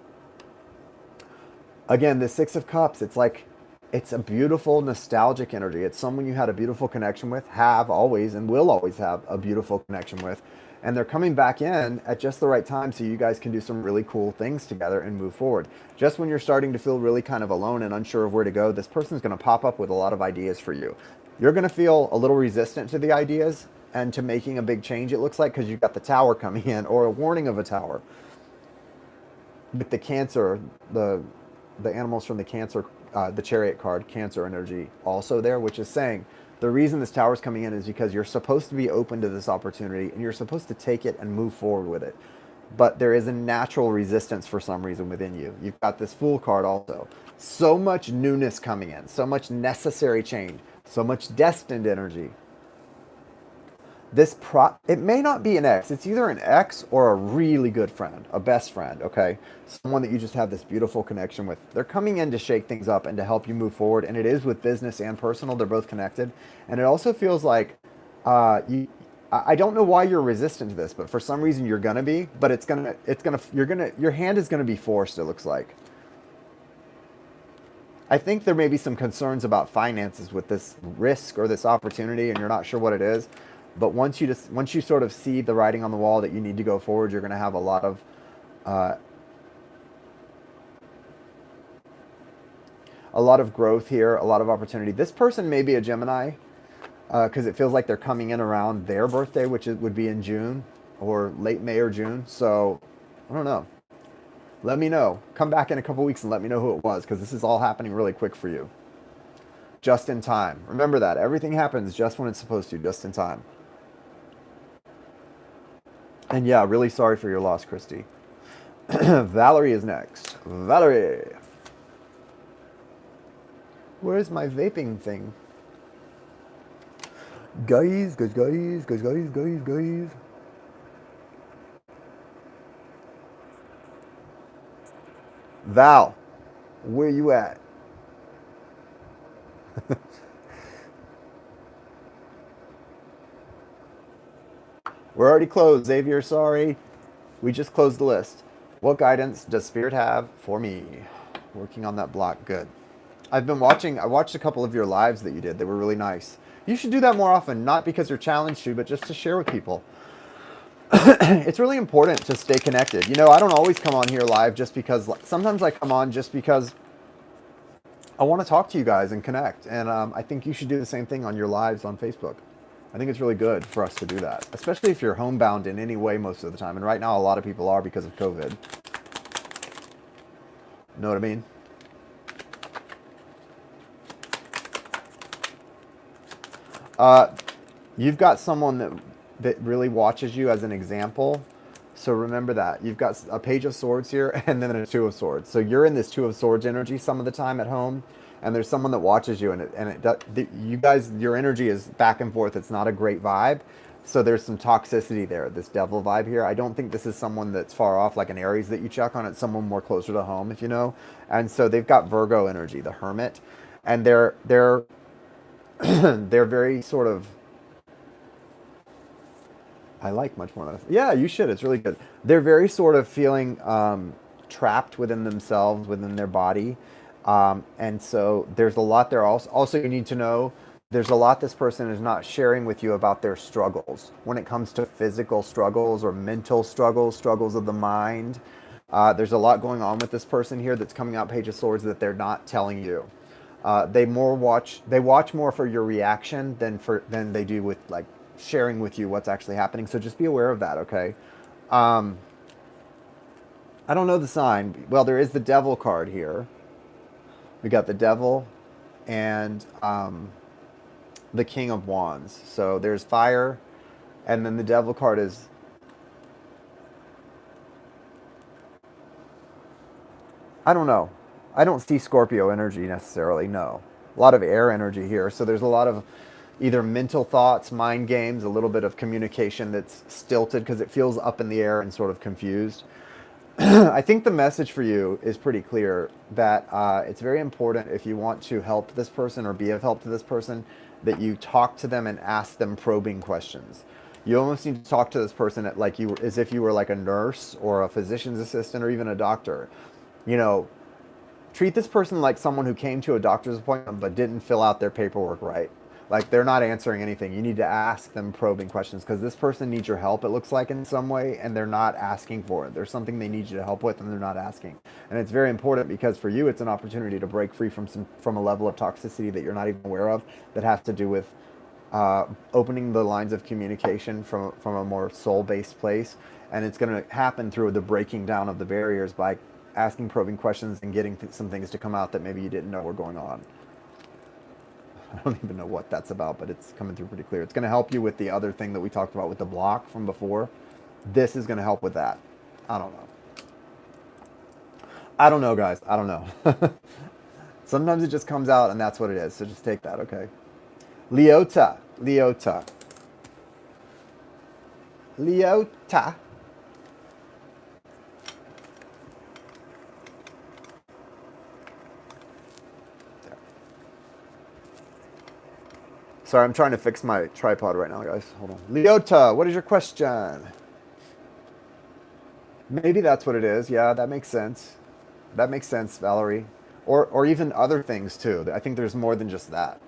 Again, the Six of Cups, it's a beautiful nostalgic energy. It's someone you had a beautiful connection with, have always, and will always have a beautiful connection with. And they're coming back in at just the right time, so you guys can do some really cool things together and move forward. Just when you're starting to feel really kind of alone and unsure of where to go, this person's going to pop up with a lot of ideas for you. You're going to feel a little resistant to the ideas and to making a big change, it looks like, because you've got the Tower coming in, or a warning of a Tower. With the Cancer, the animals from the Cancer, the Chariot card, Cancer energy, also there, which is saying, the reason this Tower's coming in is because you're supposed to be open to this opportunity, and you're supposed to take it and move forward with it. But there is a natural resistance for some reason within you. You've got this Fool card also. So much newness coming in, so much necessary change, so much destined energy. It may not be an ex. It's either an ex or a really good friend, a best friend, okay? Someone that you just have this beautiful connection with. They're coming in to shake things up and to help you move forward, and it is with business and personal. They're both connected. And it also feels like I don't know why you're resistant to this, but for some reason you're gonna be, but your hand is gonna be forced, it looks like. I think there may be some concerns about finances with this risk or this opportunity, and you're not sure what it is. But once you sort of see the writing on the wall that you need to go forward, you're going to have a lot of growth here, a lot of opportunity. This person may be a Gemini, because it feels like they're coming in around their birthday, which would be in June or late May or June. So I don't know. Let me know. Come back in a couple weeks and let me know who it was, because this is all happening really quick for you. Just in time. Remember that. Everything happens just when it's supposed to, just in time. And yeah, really sorry for your loss, Christy. Valerie is next. Valerie. Where's my vaping thing? Guys. Val, where you at? We're already closed, Xavier, sorry. We just closed the list. What guidance does Spirit have for me? Working on that block, good. I watched a couple of your lives that you did. They were really nice. You should do that more often, not because you're challenged to, but just to share with people. It's really important to stay connected. You know, I don't always come on here live just because, sometimes I come on just because I want to talk to you guys and connect. And I think you should do the same thing on your lives on Facebook. I think it's really good for us to do that, especially if you're homebound in any way most of the time. And right now, a lot of people are because of COVID. Know what I mean? You've got someone that really watches you as an example. So remember that. You've got a Page of Swords here and then a Two of Swords. So you're in this Two of Swords energy some of the time at home. And there's someone that watches you, you guys, your energy is back and forth. It's not a great vibe. So there's some toxicity there, this devil vibe here. I don't think this is someone that's far off, like an Aries that you check on. It's someone more closer to home, if you know. And so they've got Virgo energy, the Hermit. And they're they're very sort of, I like much more than yeah, you should. It's really good. They're very sort of feeling trapped within themselves, within their body. And so there's a lot there. Also, you need to know there's a lot this person is not sharing with you about their struggles when it comes to physical struggles or mental struggles, struggles of the mind. There's a lot going on with this person here that's coming out Page of Swords that they're not telling you. They watch more for your reaction than they do with like sharing with you what's actually happening. So just be aware of that, okay? I don't know the sign. Well, there is the Devil card here. We got the Devil and the King of Wands. So there's fire, and then the Devil card is, I don't know. I don't see Scorpio energy necessarily, no. A lot of air energy here. So there's a lot of either mental thoughts, mind games, a little bit of communication that's stilted because it feels up in the air and sort of confused. I think the message for you is pretty clear that it's very important if you want to help this person or be of help to this person that you talk to them and ask them probing questions. You almost need to talk to this person as if you were like a nurse or a physician's assistant or even a doctor. You know, treat this person like someone who came to a doctor's appointment but didn't fill out their paperwork right. Like they're not answering anything. You need to ask them probing questions because this person needs your help, it looks like, in some way, and they're not asking for it. There's something they need you to help with and they're not asking. And it's very important because for you, it's an opportunity to break free from a level of toxicity that you're not even aware of that has to do with opening the lines of communication from a more soul-based place. And it's going to happen through the breaking down of the barriers by asking probing questions and getting some things to come out that maybe you didn't know were going on. I don't even know what that's about, but it's coming through pretty clear. It's going to help you with the other thing that we talked about with the block from before. This is going to help with that. I don't know. I don't know, guys. I don't know. Sometimes it just comes out and that's what it is. So just take that, okay? Leota. Leota. Leota. Sorry, I'm trying to fix my tripod right now, guys. Hold on. Leota, what is your question? Maybe that's what it is. Yeah, that makes sense. That makes sense, Valerie. Or even other things, too. I think there's more than just that.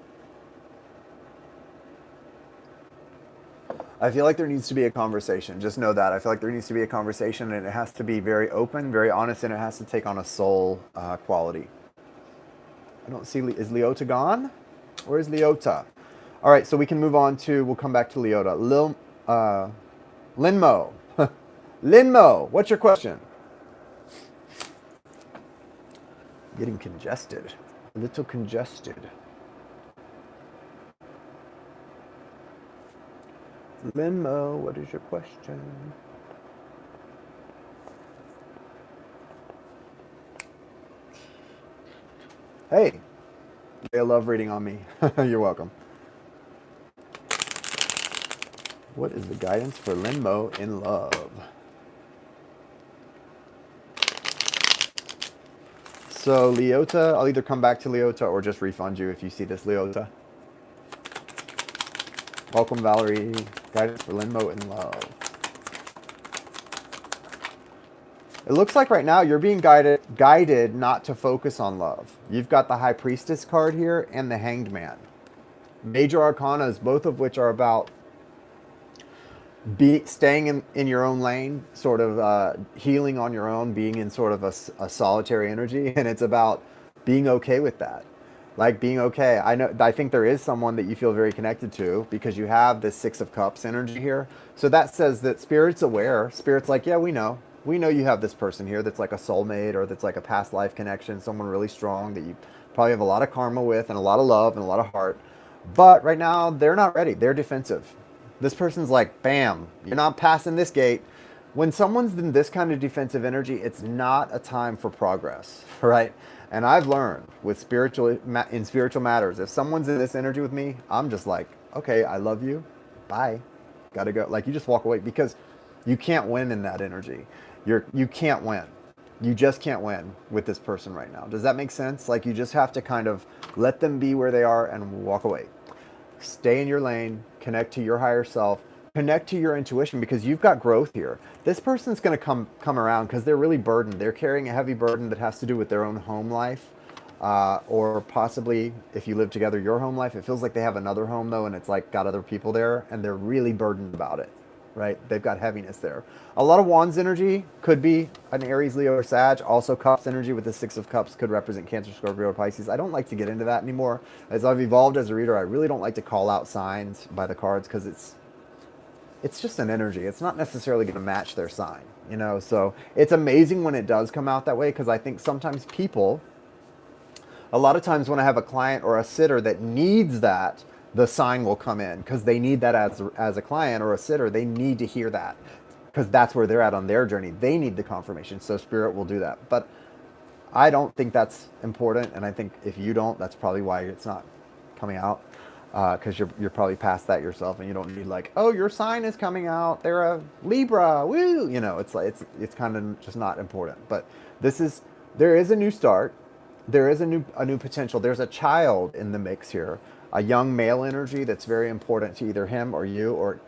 I feel like there needs to be a conversation. Just know that. I feel like there needs to be a conversation, and it has to be very open, very honest, and it has to take on a soul quality. I don't see... Is Leota gone? Where is Leota? All right, so we can move on to... We'll come back to Leota. Linmo. Linmo, what's your question? Getting congested. A little congested. Linmo, what is your question? Hey, they love reading on me. You're welcome. What is the guidance for Linmo in love? So Leota, I'll either come back to Leota or just refund you if you see this Leota. Welcome, Valerie. Guidance for Linmo in love. It looks like right now you're being guided not to focus on love. You've got the High Priestess card here and the Hanged Man. Major arcanas, both of which are about staying in your own lane, sort of healing on your own, being in sort of a solitary energy, and it's about being okay with that. Like being okay. I think there is someone that you feel very connected to because you have this Six of Cups energy here. So that says that Spirit's aware. Spirit's like, yeah, we know. We know you have this person here that's like a soulmate or that's like a past life connection, someone really strong that you probably have a lot of karma with and a lot of love and a lot of heart. But right now, they're not ready. They're defensive. This person's like, bam, you're not passing this gate. When someone's in this kind of defensive energy, it's not a time for progress, right? And I've learned with in spiritual matters, if someone's in this energy with me, I'm just like, okay, I love you. Bye. Gotta go. Like you just walk away because you can't win in that energy. You can't win. You just can't win with this person right now. Does that make sense? Like you just have to kind of let them be where they are and walk away. Stay in your lane, connect to your higher self, connect to your intuition because you've got growth here. This person's going to come around because they're really burdened. They're carrying a heavy burden that has to do with their own home life, or possibly if you live together, your home life. It feels like they have another home though, and it's like got other people there, and they're really burdened about it. Right? They've got heaviness there. A lot of Wands energy could be an Aries, Leo, or Sag. Also, Cups energy with the Six of Cups could represent Cancer, Scorpio, or Pisces. I don't like to get into that anymore. As I've evolved as a reader, I really don't like to call out signs by the cards because it's just an energy. It's not necessarily going to match their sign, you know? So it's amazing when it does come out that way because I think sometimes people, a lot of times when I have a client or a sitter that needs that, the sign will come in because they need that as a client or a sitter. They need to hear that because that's where they're at on their journey. They need the confirmation. So Spirit will do that. But I don't think that's important. And I think if you don't, that's probably why it's not coming out because you're probably past that yourself and you don't need like, oh, your sign is coming out. They're a Libra. Woo. You know, it's like, it's kind of just not important. But there is a new start. There is a new potential. There's a child in the mix here. A young male energy that's very important to either him or you,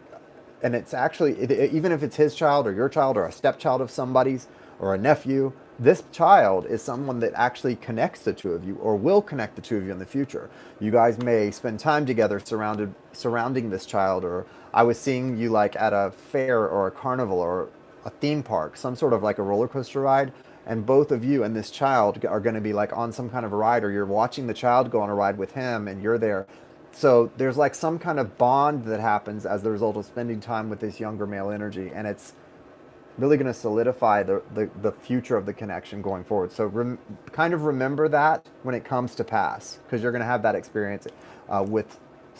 and it's actually, even if it's his child or your child or a stepchild of somebody's or a nephew, this child is someone that actually connects the two of you or will connect the two of you in the future. You guys may spend time together surrounding this child, or I was seeing you like at a fair or a carnival or a theme park, some sort of like a roller coaster ride, and both of you and this child are going to be like on some kind of a ride, or you're watching the child go on a ride with him and you're there. So there's like some kind of bond that happens as the result of spending time with this younger male energy, and it's really going to solidify the future of the connection going forward. So kind of remember that when it comes to pass, because you're going to have that experience with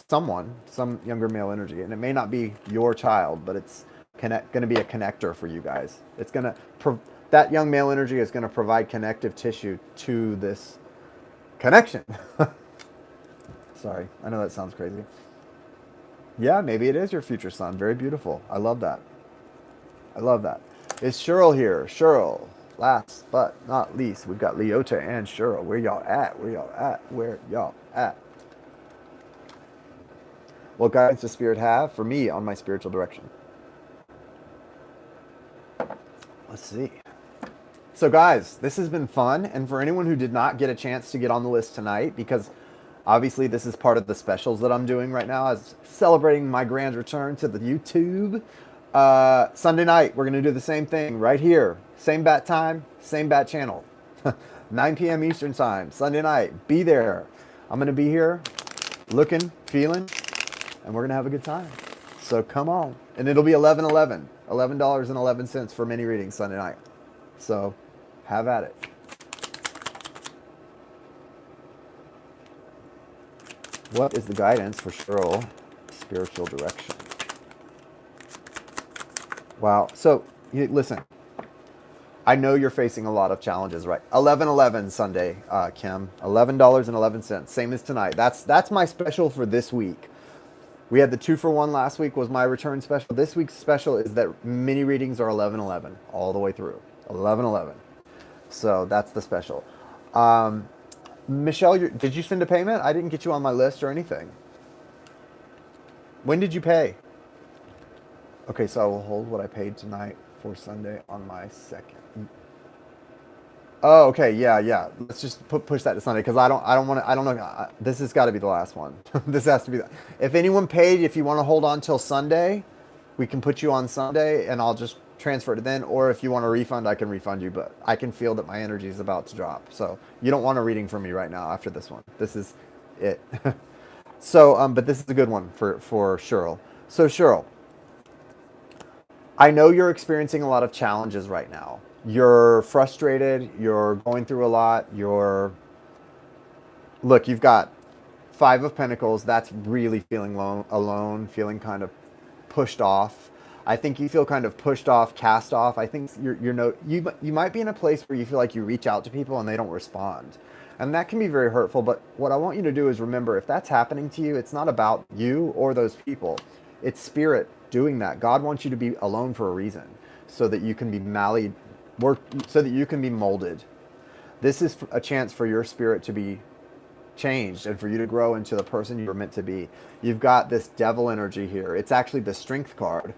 some younger male energy, and it may not be your child, but it's going to be a connector for you guys. It's going to that young male energy is going to provide connective tissue to this connection. Sorry, I know that sounds crazy. Yeah, maybe it is your future son. Very beautiful. I love that. I love that. Is Cheryl here? Cheryl. Last but not least, we've got Leota and Cheryl. Where y'all at? Where y'all at? Where y'all at? What guidance does Spirit have for me on my spiritual direction? Let's see. So guys, this has been fun. And for anyone who did not get a chance to get on the list tonight, because obviously this is part of the specials that I'm doing right now as celebrating my grand return to the YouTube. Sunday night, we're going to do the same thing right here. Same bat time, same bat channel. 9 p.m. Eastern time, Sunday night. Be there. I'm going to be here looking, feeling, and we're going to have a good time. So come on. And it'll be $11.11. $11.11 for mini readings Sunday night. So have at it. What is the guidance for Cheryl spiritual direction? Wow. So listen, I know you're facing a lot of challenges, right? 11/11 Sunday, Kim. $11.11. Same as tonight. That's my special for this week. We had the 2-for-1 last week was my return special. This week's special is that mini readings are 11/11 all the way through. 11/11. So that's the special. Michelle, did you send a payment? I didn't get you on my list or anything. When did you pay? Okay, so I will hold what I paid tonight for Sunday on my second. Oh, okay, yeah. Let's just push that to Sunday because I don't want to. I don't know. This has got to be the last one. This has to be. If anyone paid, if you want to hold on till Sunday, we can put you on Sunday, and I'll just transfer it then. Or if you want a refund, I can refund you. But I can feel that my energy is about to drop. So you don't want a reading from me right now after this one. This is it. So, but this is a good one for Cheryl. So Cheryl, I know you're experiencing a lot of challenges right now. You're frustrated. You're going through a lot. Look, you've got Five of Pentacles. That's really feeling alone, feeling kind of pushed off. I think you feel kind of pushed off, cast off. I think you might be in a place where you feel like you reach out to people and they don't respond. And that can be very hurtful. But what I want you to do is remember, if that's happening to you, it's not about you or those people. It's spirit doing that. God wants you to be alone for a reason, so that you can be so that you can be molded. This is a chance for your spirit to be changed and for you to grow into the person you're meant to be. You've got this devil energy here. It's actually the strength card,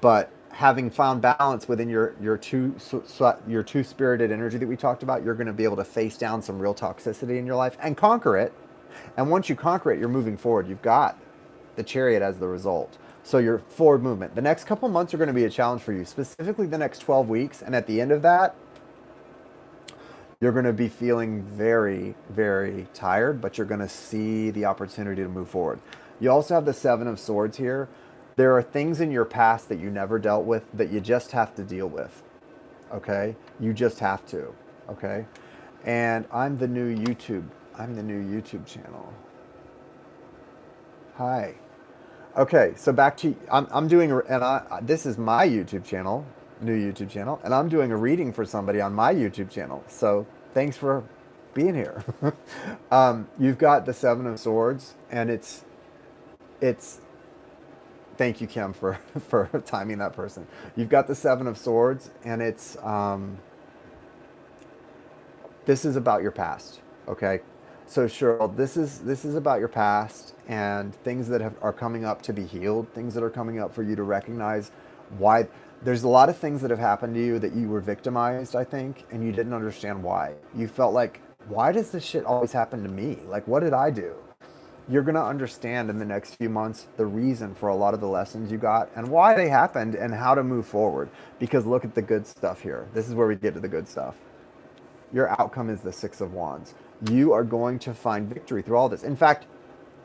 but having found balance within your two spirited energy that we talked about, you're going to be able to face down some real toxicity in your life and conquer it. And once you conquer it, you're moving forward. You've got the Chariot as the result. So your forward movement. The next couple months are going to be a challenge for you, specifically the next 12 weeks. And at the end of that, you're going to be feeling very, very tired, but you're going to see the opportunity to move forward. You also have the Seven of Swords here. There are things in your past that you never dealt with that you just have to deal with. Okay? You just have to. Okay? And I'm the new YouTube channel. Hi. Okay, so back to I'm doing, this is my YouTube channel, new YouTube channel, and I'm doing a reading for somebody on my YouTube channel. So thanks for being here. You've got the Seven of Swords, and it's. Thank you, Kim, for timing that person. You've got the Seven of Swords, and it's. This is about your past, okay? So Cheryl, this is about your past and things that are coming up to be healed, things that are coming up for you to recognize why. There's a lot of things that have happened to you that you were victimized, I think, and you didn't understand why. You felt like, why does this shit always happen to me? Like, what did I do? You're going to understand in the next few months the reason for a lot of the lessons you got and why they happened and how to move forward. Because look at the good stuff here. This is where we get to the good stuff. Your outcome is the Six of Wands. You are going to find victory through all this. In fact,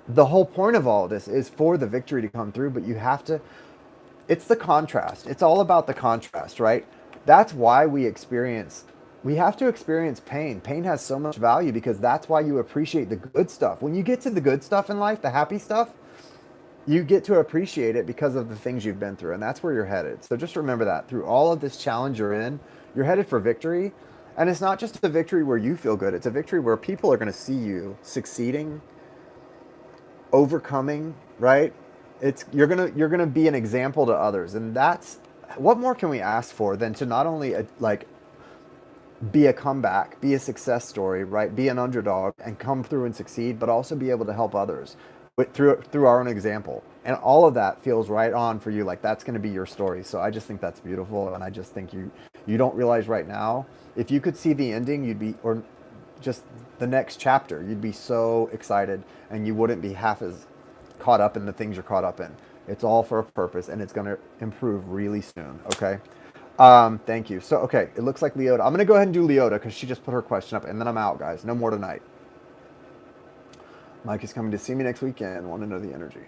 the whole point of all of this is for the victory to come through, but you have to, it's the contrast. It's all about the contrast, right? That's why we have to experience pain. Pain has so much value because that's why you appreciate the good stuff. When you get to the good stuff in life, the happy stuff, you get to appreciate it because of the things you've been through, and that's where you're headed. So just remember that through all of this challenge you're in, you're headed for victory. And it's not just a victory where you feel good. It's a victory where people are going to see you succeeding, overcoming, right? You're gonna be an example to others, and that's what more can we ask for than to not only be a comeback, be a success story, right? Be an underdog and come through and succeed, but also be able to help others through our own example. And all of that feels right on for you. Like that's going to be your story. So I just think that's beautiful, and I just think you don't realize right now, if you could see the ending, or just the next chapter, you'd be so excited and you wouldn't be half as caught up in the things you're caught up in. It's all for a purpose, and it's going to improve really soon. Okay. Thank you. So, okay. It looks like Leota. I'm going to go ahead and do Leota because she just put her question up, and then I'm out, guys. No more tonight. Mike is coming to see me next weekend. Want to know the energy.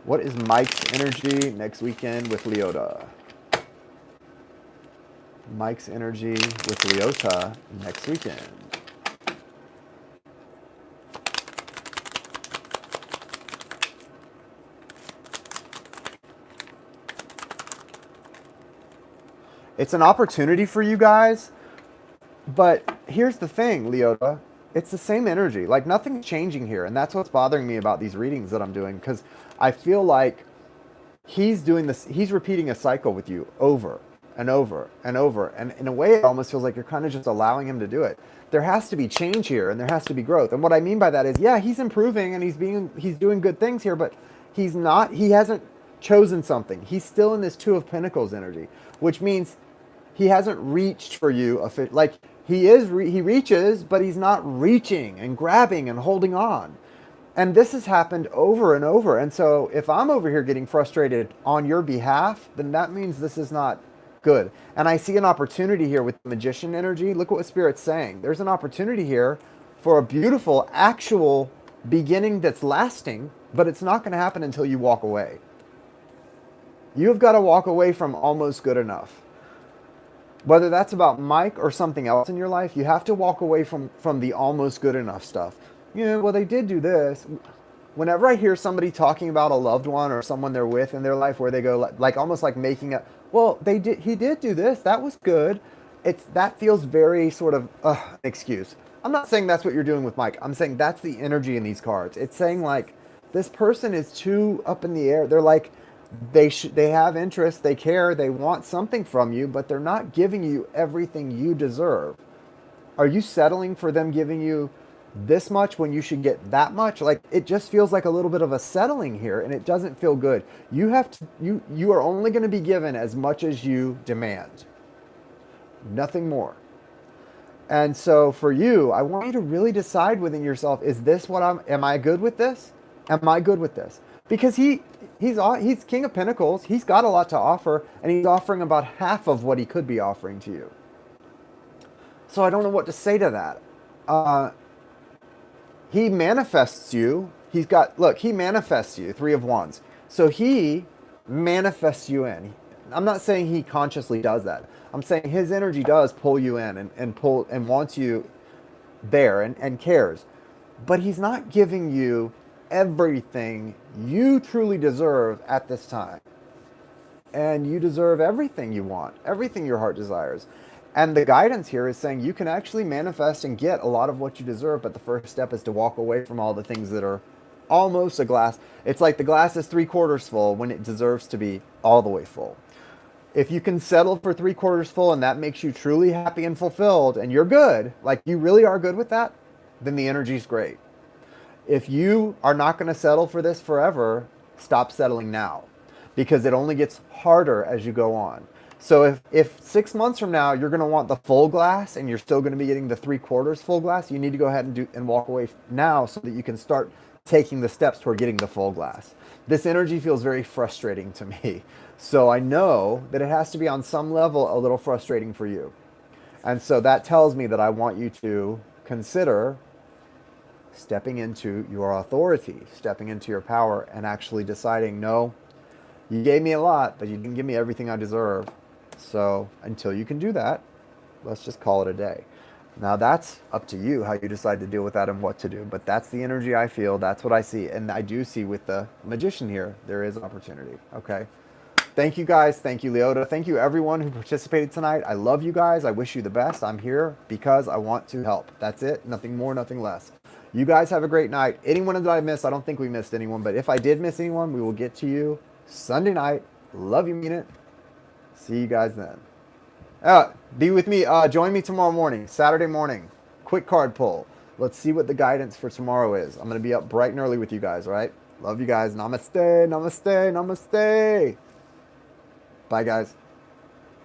What is Mike's energy next weekend with Leota? Mike's energy with Leota next weekend. It's an opportunity for you guys, but here's the thing, Leota. It's the same energy. Like nothing's changing here, and that's what's bothering me about these readings that I'm doing, because I feel like he's doing this. He's repeating a cycle with you over and over and over. And in a way, it almost feels like you're kind of just allowing him to do it. There has to be change here, and there has to be growth. And what I mean by that is, yeah, he's improving and he's doing good things here, but he hasn't chosen something. He's still in this Two of Pentacles energy, which means he hasn't reached for you. Like he reaches, but he's not reaching and grabbing and holding on. And this has happened over and over. And so if I'm over here getting frustrated on your behalf, then that means this is not good. And I see an opportunity here with magician energy. Look what Spirit's saying. There's an opportunity here for a beautiful actual beginning that's lasting, but it's not going to happen until you walk away. You've got to walk away from almost good enough. Whether that's about Mike or something else in your life, you have to walk away from the almost good enough stuff. You know, well, they did do this. Whenever I hear somebody talking about a loved one or someone they're with in their life where they go like almost like making a, well, he did do this. That was good. That feels very sort of excuse. I'm not saying that's what you're doing with Mike. I'm saying that's the energy in these cards. It's saying like this person is too up in the air. They're like, they have interest, they care, they want something from you, but they're not giving you everything you deserve. Are you settling for them giving you this much when you should get that much? Like, it just feels like a little bit of a settling here, and it doesn't feel good. You have to, you are only going to be given as much as you demand. Nothing more. And so for you, I want you to really decide within yourself, is this what am I good with this? Am I good with this? Because he's King of Pentacles. He's got a lot to offer, and he's offering about half of what he could be offering to you. So I don't know what to say to that. He manifests you. He manifests you, Three of Wands. So he manifests you in. I'm not saying he consciously does that. I'm saying his energy does pull you in and wants you there and cares. But he's not giving you everything you truly deserve at this time. And you deserve everything you want, everything your heart desires. And the guidance here is saying you can actually manifest and get a lot of what you deserve, but the first step is to walk away from all the things that are almost a glass. It's like the glass is 3/4 full when it deserves to be all the way full. If you can settle for 3/4 full and that makes you truly happy and fulfilled and you're good, like you really are good with that, then the energy's great. If you are not going to settle for this forever, stop settling now, because it only gets harder as you go on. So if 6 months from now you're going to want the full glass and you're still going to be getting the 3/4 full glass, you need to go ahead and walk away now so that you can start taking the steps toward getting the full glass. This energy feels very frustrating to me. So I know that it has to be on some level a little frustrating for you. And so that tells me that I want you to consider stepping into your authority, stepping into your power, and actually deciding, no, you gave me a lot, but you didn't give me everything I deserve. So until you can do that, let's just call it a day. Now that's up to you how you decide to deal with that and what to do. But that's the energy I feel. That's what I see. And I do see with the magician here, there is opportunity. Okay. Thank you guys. Thank you, Leota. Thank you everyone who participated tonight. I love you guys. I wish you the best. I'm here because I want to help. That's it. Nothing more, nothing less. You guys have a great night. Anyone that I missed, I don't think we missed anyone, but if I did miss anyone, we will get to you Sunday night. Love you, mean it. See you guys then. Be with me. Join me tomorrow morning, Saturday morning. Quick card pull. Let's see what the guidance for tomorrow is. I'm going to be up bright and early with you guys, all right? Love you guys. Namaste, namaste, namaste. Bye, guys.